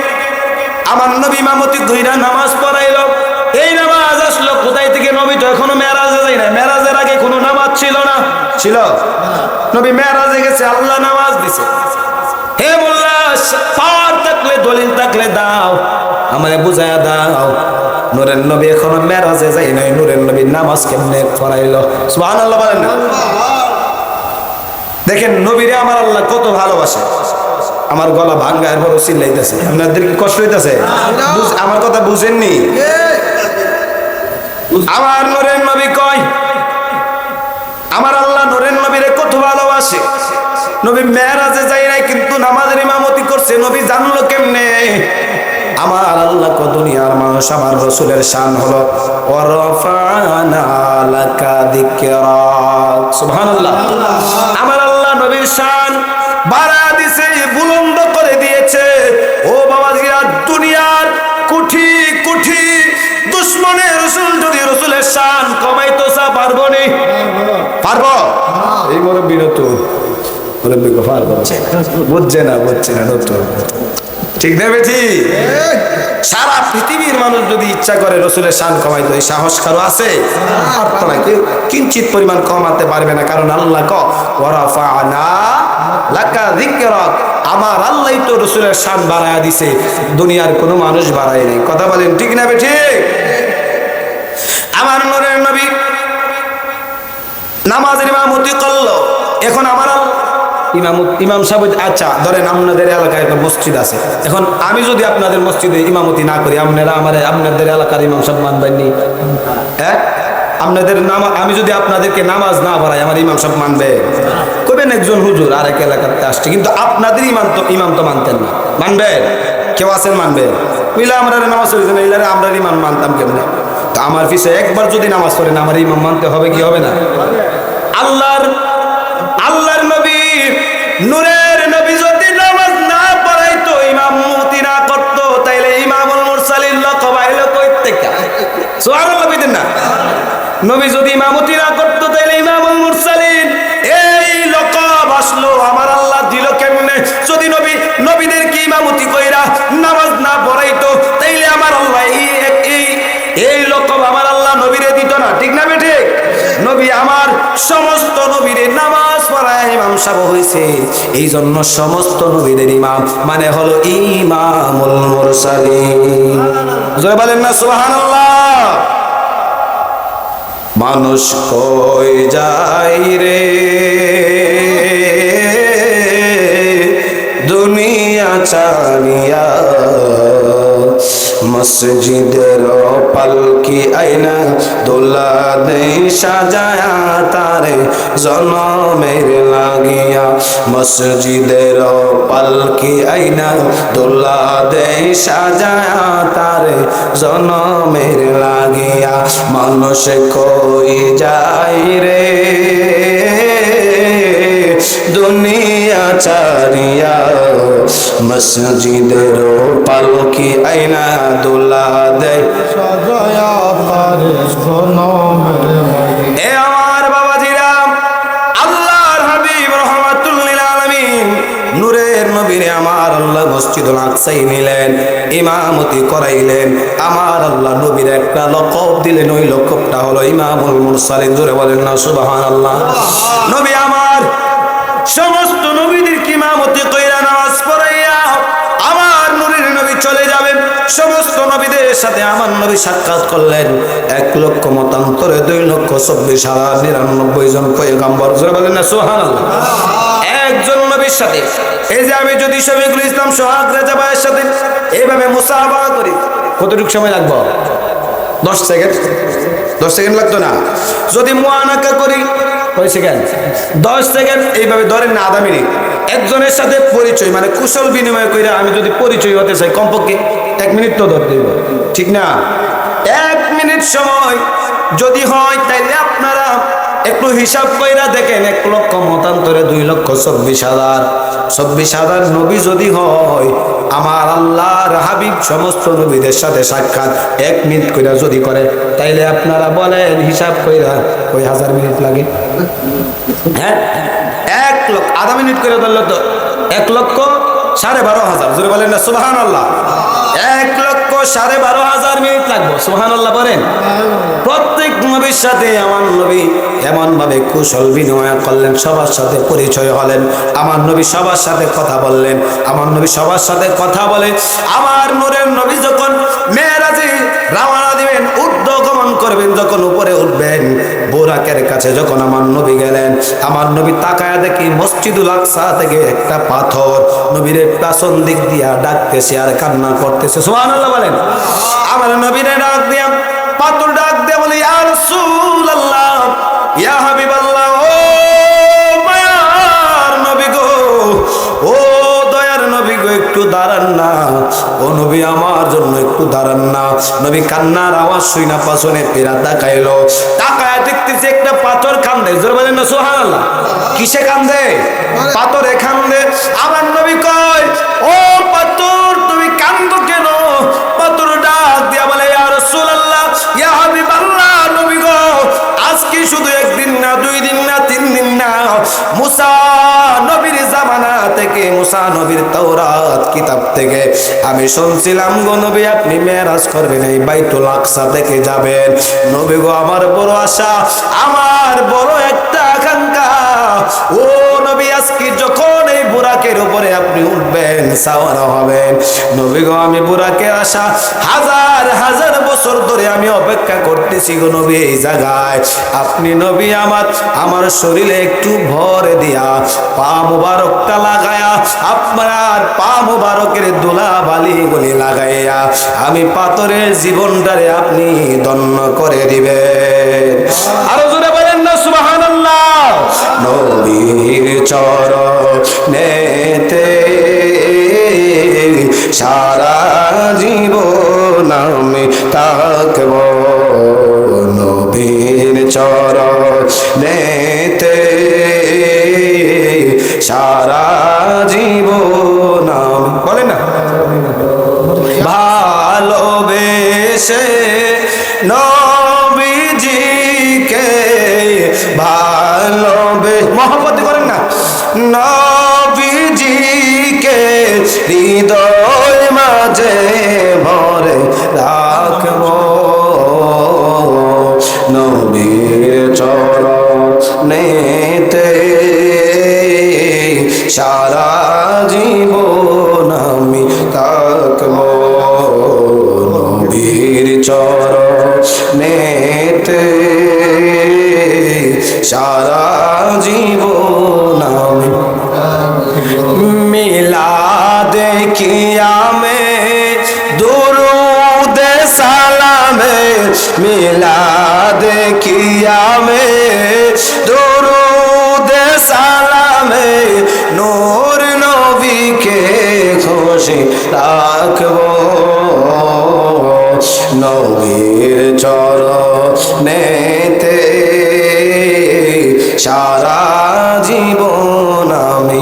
আমার নবী ইমামতি কইরা নামাজ পড়াইলো। এই নামাজ আসলো কোথায় থেকে? নবী তো এখনো মেরাজে যায় না। মেরাজের আগে কোনো নামাজ ছিল না? ছিল। নবী মেরাজে গেছে, আল্লাহ নামাজ দিছে। হে মোল্লা, পার থাকলে দলিল থাকলে দাও, আমারে বুঝায়া দাও। নূরের নবী এখনো মেরাজে যায় নাই, নূরের নবী নামাজ কেমনে পড়াইলো? সুবহানাল্লাহ বলেন না? দেখেন নবীরে আমার আল্লাহ কত ভালোবাসে। আমার গলা ভাঙ্গা এর বড় চিল্লাইতেছে, আপনাদের কি কষ্ট হইতেছে? আমার কথা বুঝেননি? আমার নূরের নবী কয়, আমার আল্লাহ নূরের নবীরে কত ভালোবাসে। নবী মেরাজে যায় নাই কিন্তু নামাজের ইমামতি করছে। নবী জানলো কেমনে? আমার আল্লাহ কো দুনিয়ার মানুষ, আমার রাসূলের শান হলো ওয়ারফানা লাকা যিকরাক। সুবহানাল্লাহ। আমার আল্লাহ নবীর শান বাড়া দিয়েছে, বুলন্দ করে দিয়েছে। ও বাবাজিরা, দুনিয়ার কোটি কোটি দুশমনের রাসূল যদি রাসূলের শান কমাইতো চা পারবো নি? পারবো? এই মুরব্বি নতুন মুরব্বি কো পারবো, বুঝছে না নতুন, ঠিক না বেটি? সারা পৃথিবীর মানুষ যদি ইচ্ছা করে রাসূলের শান কমাইতো, এই সাহস কারো আছে? পারতো না, কেউ কিঞ্চিত পরিমাণ কমাতে পারবে না। কারণ আল্লাহ ক ওয়ারাফানা লাকা যিকরাক, আমার আল্লাহই তো রাসূলের শান বাড়ায়া দিছে, দুনিয়ার কোনো মানুষ বাড়ায় নাই। কথা বলেন ঠিক না বেটি? আমার নূরের নবী নামাজের ইমামতি করলো। এখন আমার ইমাম সাহেব, আচ্ছা ধরেন আপনাদের এলাকায় একটা মসজিদ আছে, এখন আমি যদি আপনাদের মসজিদে ইমামতি না করি, আপনাদের এলাকার ইমাম সাহেব মানবেননি? হ্যাঁ, আমি যদি আপনাদেরকে নামাজ না পড়াই, আমার ইমাম সাহেব মানবে? কবেন একজন হুজুর আরেক এলাকাতে আসছে, কিন্তু আপনাদের ইমাম তো মানতেন না, মানবেন? কেউ আছেন মানবে? বুঝলে আমরা নামাজ পড়েছেন, এইলারে আমরা ইমাম মানতাম কেমনে? তো আমার পিছে একবার যদি নামাজ পড়েন, আমার ইমাম মানতে হবে কি হবে না? আল্লাহর নবী নূরের নবী যদি নামাজ না পড়াইতো, ইমামতি না করতো, তাইলে ইমামুল মুরসালিন লকব আইলো কই থেকে? সুবহানাল্লাহ কইতেন না? নবী যদি ইমামতি না করতো, তাইলে ইমামুল মুরসালিন এই লকব আসলো আমার আল্লাহ দিল কেমনে? যদি নবীদেরকে ইমামতি কইরা নামাজ না আমার সমস্ত নবীদের নামাজ পড়ায় ইমাম সাহেব হয়েছে, এই জন্য সমস্ত নবীদের ইমাম মানে হলো ইমামুল মুরসালিন। জয় বলেন না সুবহানাল্লাহ। মানুষ কই যায় রে দুনিয়া ছাড়িয়া, মসজিদের পালকি আইনা দোলা দে সাজায়া তারে জনমের লাগিয়া, মসজিদের পালকি আইনা দোলা দে সাজায়া তারে জনমের লাগিয়া। মানুষ কই যায় রে দুনিয়া ছাড়িয়া, মসজিদের পালকি আইনা দোলা দেয় সাজায়া তারে জনমের লাগিয়া। এ আমার বাবাজিরা, আল্লাহর হাবিব রাহমাতুল লিল আলামিন নূরের নবীরে আমার আল্লাহ মসজিদুল আকসায় নিলেন, ইমামতি করাইলেন। আমার আল্লাহ নবীর একটা লকব দিলেন, ওই লকবটা হলো ইমামুল মুরসালিন। জোরে বলেন না সুবহানাল্লাহ। নবী আমার সমস্ত নবীদেরকে ইমামতি কইরা নামাজ পড়াইয়া আমার নূরের নবী চলে যাবেন। সমস্ত নবীদের সাথে আমার নবী সাক্ষাৎ করলেন। 1,00,000 মতান্তরে 2,24,099 জন পয়গম্বর। জোরে বলেন না সুবহানাল্লাহ। একজন নবীর সাথে এই যে আমি যদি শফিকুল ইসলাম সোহাগ রাজা ভাইয়ের সাথে এইভাবে মুসাহাবা করি, কতটুকু সময় লাগবে? 10 সেকেন্ড। 10 সেকেন্ড লাগতো না? যদি মুআনাকা করি কয় সেকেন্ড? 10 সেকেন্ড। এইভাবে ধরেন না আধা মিনিট। একজনের সাথে পরিচয় মানে কুশল বিনিময় করে আমি যদি পরিচয় হতে চাই কমপক্ষে 1 মিনিট তো ধরতে হবে, ঠিক না? 1 মিনিট সময় যদি হয় তাইলে আপনারা একটু হিসাব কইরা দেখেন, 1,00,000 মতান্তরে 2,24,000, 24,000 নবী যদি হয়, আমার আল্লাহর হাবিব সমস্ত নবীদের সাথে সাক্ষাৎ 1 মিনিট কইরা যদি করে, তাইলে আপনারা বলেন হিসাব কইরা কই 1000 মিনিট লাগে? হ্যাঁ, 1,00,000 আধা মিনিট করে ধরলে তো 1,12,500। জোরে বলেন না সুবহানাল্লাহ। 1,12,500 মিনিট লাগবে। সুবহানাল্লাহ বলেন। প্রত্যেক নবীর সাথে আমার নবী এমন ভাবে কুশল বিনিময় করলেন, সবার সাথে পরিচয় হলেন। আমার নবী সবার সাথে কথা বললেন। আমার নবী সবার সাথে কথা বলে আমার নূরের নবী যখন মেরাজে রওনা দিবেন, ঊর্ধ্বগমন করবেন, যখন উপরে উঠবেন, বুরাকের কাছে যখন আমার নবী গেলেন, আমার নবী তাকায়া দেখি মসজিদুল আকসা থেকে একটা পাথর নবীর পেছন দিক দিয়া ডাকতেছে আর কান্না করতেছে। সুবহানাল্লাহ বলেন। আমার নবীরে ডাক দিয়া পাথর ডাক দিয়ে বলি, ইয়া রাসূলুল্লাহ, ইয়া হাবিবাল্লাহ, ও মায়ার নবী গো, ও দয়ার নবী গো, একটু দাঁড়ান না। ও নবী আমার জন্য একটু দাঁড়ান না। নবী কান্নার আওয়াজ শুই না পাছনে ফেরা তাকাইলো, তাকায় দেখতেছে একটা পাথর কান্দে। জোরে বলেন না সুবহানাল্লাহ। কিসে কান্দে? পাথরে কান্দে। আমার নবী কয়, ও পাথর তুমি কান্দো কেন? পাথর ডাক দিয়া বলে, ইয়া রাসূলুল্লাহ, ইয়া হাবিবাল্লাহ, নবী গো, আজকে শুধু 1 দিন না, 2 দিন না, 3 দিন না, মুসা নবীর জামানা থেকে, মুসা নবীর তাওরাত কিতাব থেকে আমি শুনছিলাম গো নবী আপনি মেরাজ করবেন, এই বাইতুল আকসা থেকে যাবেন। নবী গো আমার বড় আশা, আমার বড় একটা আকাঙ্ক্ষা, ও নবী আজকে যখন এই বুরাকের উপরে আপনি উঠবেন, সাওয়ারা হবেন, নবী গো আমি বুরাকের আশা হাজার হাজার বছর ধরে আমি অপেক্ষা করতেছি গো নবী, এই জায়গায় আপনি নবী আমার শরীরে একটু ভর দিয়া পা মুবারকটা লাগায়া, আপনার পা মুবারকের ধুলা বালি গুলি লাগাইয়া আমি পাথরের জীবনটারে আপনি ধন্য করে দিবেন। আরো জোরে বলেন না সুবহানাল্লাহ। নবীর চরণেতে সারা জীবন আমি থাকব, নবীর চরণেতে সারা জীবন আমি, বলেন না, ভালোবেসে নবীজিকে মহব্বত করেন না, নবীজিকে হৃদয় মাঝে ভরে রাখবো, নবীর চরণ নেতে সারা জীবন আমি থাকব নবীর চরণেতে সারা জীবন আমি মিলাদে কিয়ামে দুরুদে সালামে মিলাদে কিয়ামে দুরুদে সালামে নূর নবীকে খুশি রাখব নবীর চরণেতে সারা জীবন আমি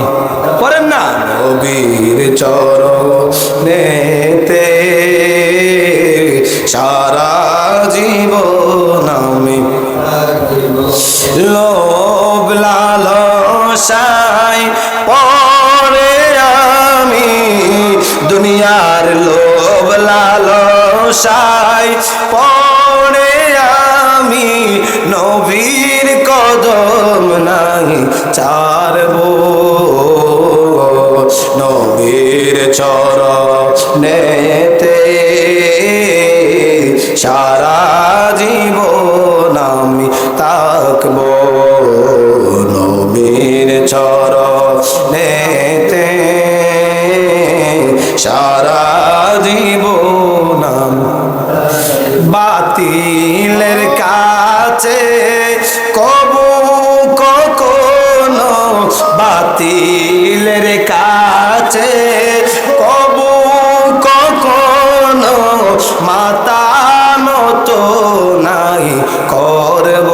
পড়েন না নবীর চরণেতে সারা জীবন আমি লোভ লালসায় পড়ে আমি দুনিয়ার লোভ লালসায় পড়ে আমি নবীর কদম নাই ছাড়ব নবীর চরণেতে সারা জীবন আমি থাকব নবীর চরণেতে সারা জীবন বাতিলের কাছে কবু কখনো বাতিলের কাছে কবু কখনো মাথা নত নাই করব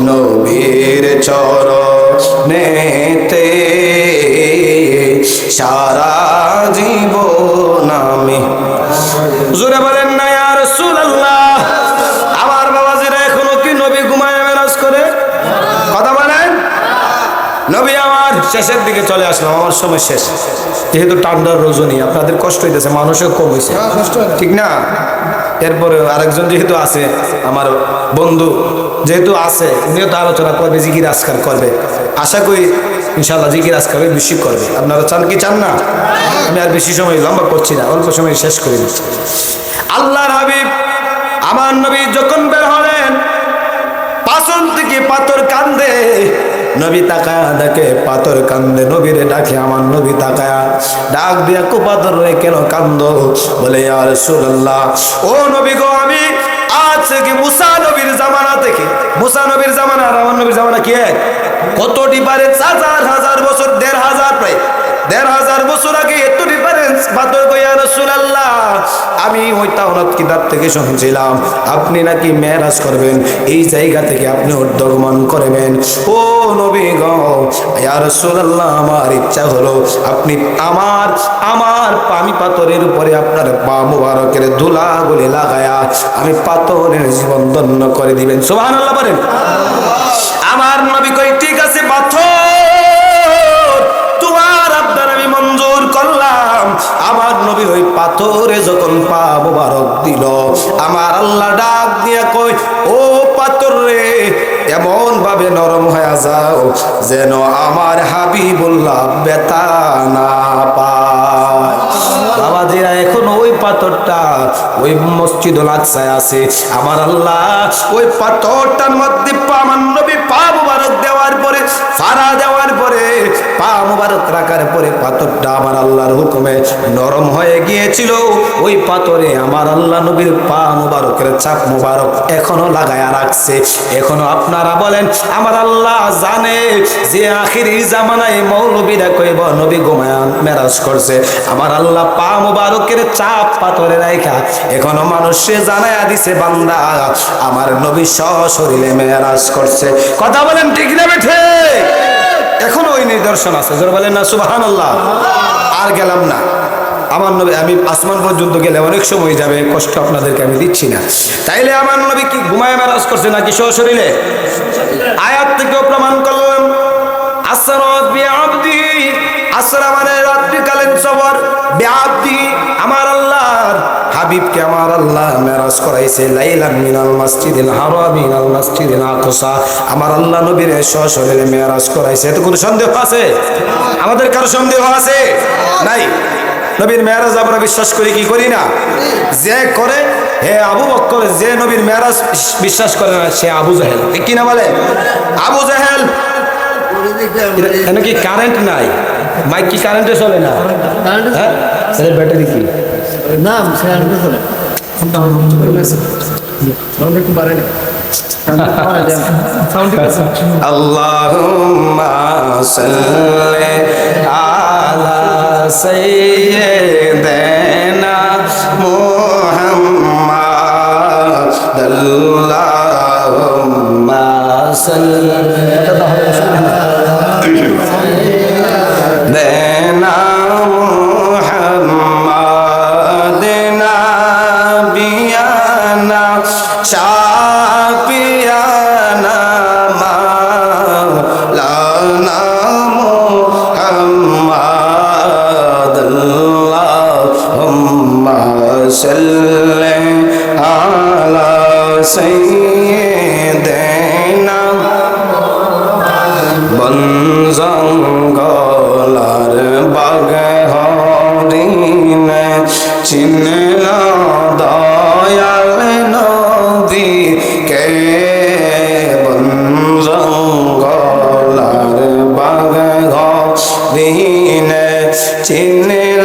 নবীর চরণেতে সারা জীবন আমি জোরে বলেন না ইয়া রাসূলুল্লাহ আমার বাবাজিরা এখনো কি নবী ঘুমায় মেরাজ করে কথা বলেন নবী আমার শেষের দিকে চলে আসলাম আমার সময় শেষ যেহেতু ঠান্ডার রজনী আপনাদের কষ্ট হইতেছে মানুষও কম হয়েছে ঠিক না এরপরে আরেকজন যেহেতু আছে আমার বন্ধু যেহেতু আছে উনিও তো আলোচনা করবে জিকির আজকার করবে আশা করি ইনশাআল্লাহ জিকির আজকার বেশি করবে আপনারা চান কি চান না আমি আর বেশি সময় লম্বা করছি না অল্প সময় শেষ করে দিচ্ছি আল্লাহর হাবিব আমার নবী যখন বের হলেন পাথর থেকে পাথর কান্দে নবী তাকায়া দেখে পাথর কান্দে নবীরে ডাকে আমার নবী তাকায়া ডাক দিয়া কো পাথর রে কেন কান্দো বলে ইয়া রাসূলুল্লাহ ও নবী গো আমি আজ থেকে মুসা নবীর জামানা থেকে মুসা নবীর জামানা আর আমার নবীর জামানা কি এক কত ডিফারেন্স হাজার হাজার বছর ১,৫০০ প্রায় ১,৫০০ বছর আগে এত ডিফারেন্স পাথর কো ইয়া রাসূলুল্লাহ আমি ওই তাওরাত কিতাব থেকে শুনছিলাম আপনি নাকি মেরাজ করবেন এই জায়গা থেকে আপনি ঊর্ধ্বগমন করবেন ও নবী গো ইয়া রাসূলুল্লাহ আমার ইচ্ছা হলো আপনি আমার পানি পাথরের উপরে আপনার পা মুবারকের ধুলাগুলি লাগায়া আমি পাথরের জীবন ধন্য করে দিবেন সুবহানাল্লাহ বলেন আমার নবী কই ঠিক আছে পাথর তোমার আবদার আমি মঞ্জুর করলাম আমার নবী ওই পাথরে যখন পা মুবারক দিল আমার আল্লাহ ডাক দিয়া কই ও পাথর রে এমন ভাবে নরম হয়ে যাও যেন আমার হাবিবুল্লাহ ব্যথা না পায় বাবাজিরা এখন ওই পাথরটা ওই মসজিদুল আকসায় আছে আমার আল্লাহ ওই পাথরটার মধ্যে আমার নবী পা মুবারক দেওয়ার পরে ফাড়া দেওয়ার পরে পা মুবারক রাখার পরে পাথরটা আমার আল্লাহর হুকুমে নরম হয়ে গিয়েছিল ওই পাথরে আমার আল্লাহ নবীর পা মুবারকের ছাপ মুবারক এখনো লাগায়া রাখছে এখনো আপনারা বলেন আমার আল্লাহ জানে যে আখিরি জামানায় মৌলবীরা কইব নবী ঘুমায়া মেরাজ করছে আমার আল্লাহ পা মুবারকের চাপ পাথরে রাখা এখনো মানুষে জানায়া দিছে বান্দা আমার নবী সশরীরে মেরাজ করছে কথা বলেন ঠিক না বেঠে এখনো ওই নিদর্শন আছে যারা বলেন না সুবহানাল্লাহ আর গেলাম না আমার নবী আমি আসমান পর্যন্ত গেলে অনেক সময় যাবে কষ্ট আপনাদেরকে আমি দিচ্ছি না তাইলে আমার নবী কি ঘুমায় মেরাজ করছে নাকি সশরীরে আয়াত থেকেও প্রমাণ করলাম আসরাত বিআবদি আসরা মানে রাত্রিকালীন সফর বিআবদি আমার আল্লাহর হাবিবকে আমার আল্লাহ মেরাজ করাইছে লাইলান মিনাল মাসজিদিল হারাম ইলাল মাসজিদিল আকসা। আমার আল্লাহ নবীর সশরীরে মেরাজ করাইছে। এতে কোনো সন্দেহ আছে? আমাদের কারো সন্দেহ আছে? নাই। নবীর মেরাজ আমরা বিশ্বাস করি কি করি না? যে করে হে আবু বকর, যে নবীর মেরাজ বিশ্বাস করে না সে আবু জাহেল। ঠিক কি না বলেন? আবু জাহেল। কি কারেন্ট নাই? মাইক কি কারেন্টে চলে না? হ্যাঁ, ব্যাটারি কি না? আল্লাহুম্মা সাল্লি আলা সাইয়্যিদিনা মুহাম্মাদ। আল্লাহুম্মা সাল্লি দেনা মুহাম্মাদ নাবিয়ানা শাফিয়ানা মাওলানা মুহাম্মাদ। আল্লাহুম্মা সাল্লি আলা সাইয়্যিদিনা বনজঙ্গলার বাগে হরিণে চিনল দয়াল নবীকে। বনজঙ্গলার বাগে হরিণে চিনল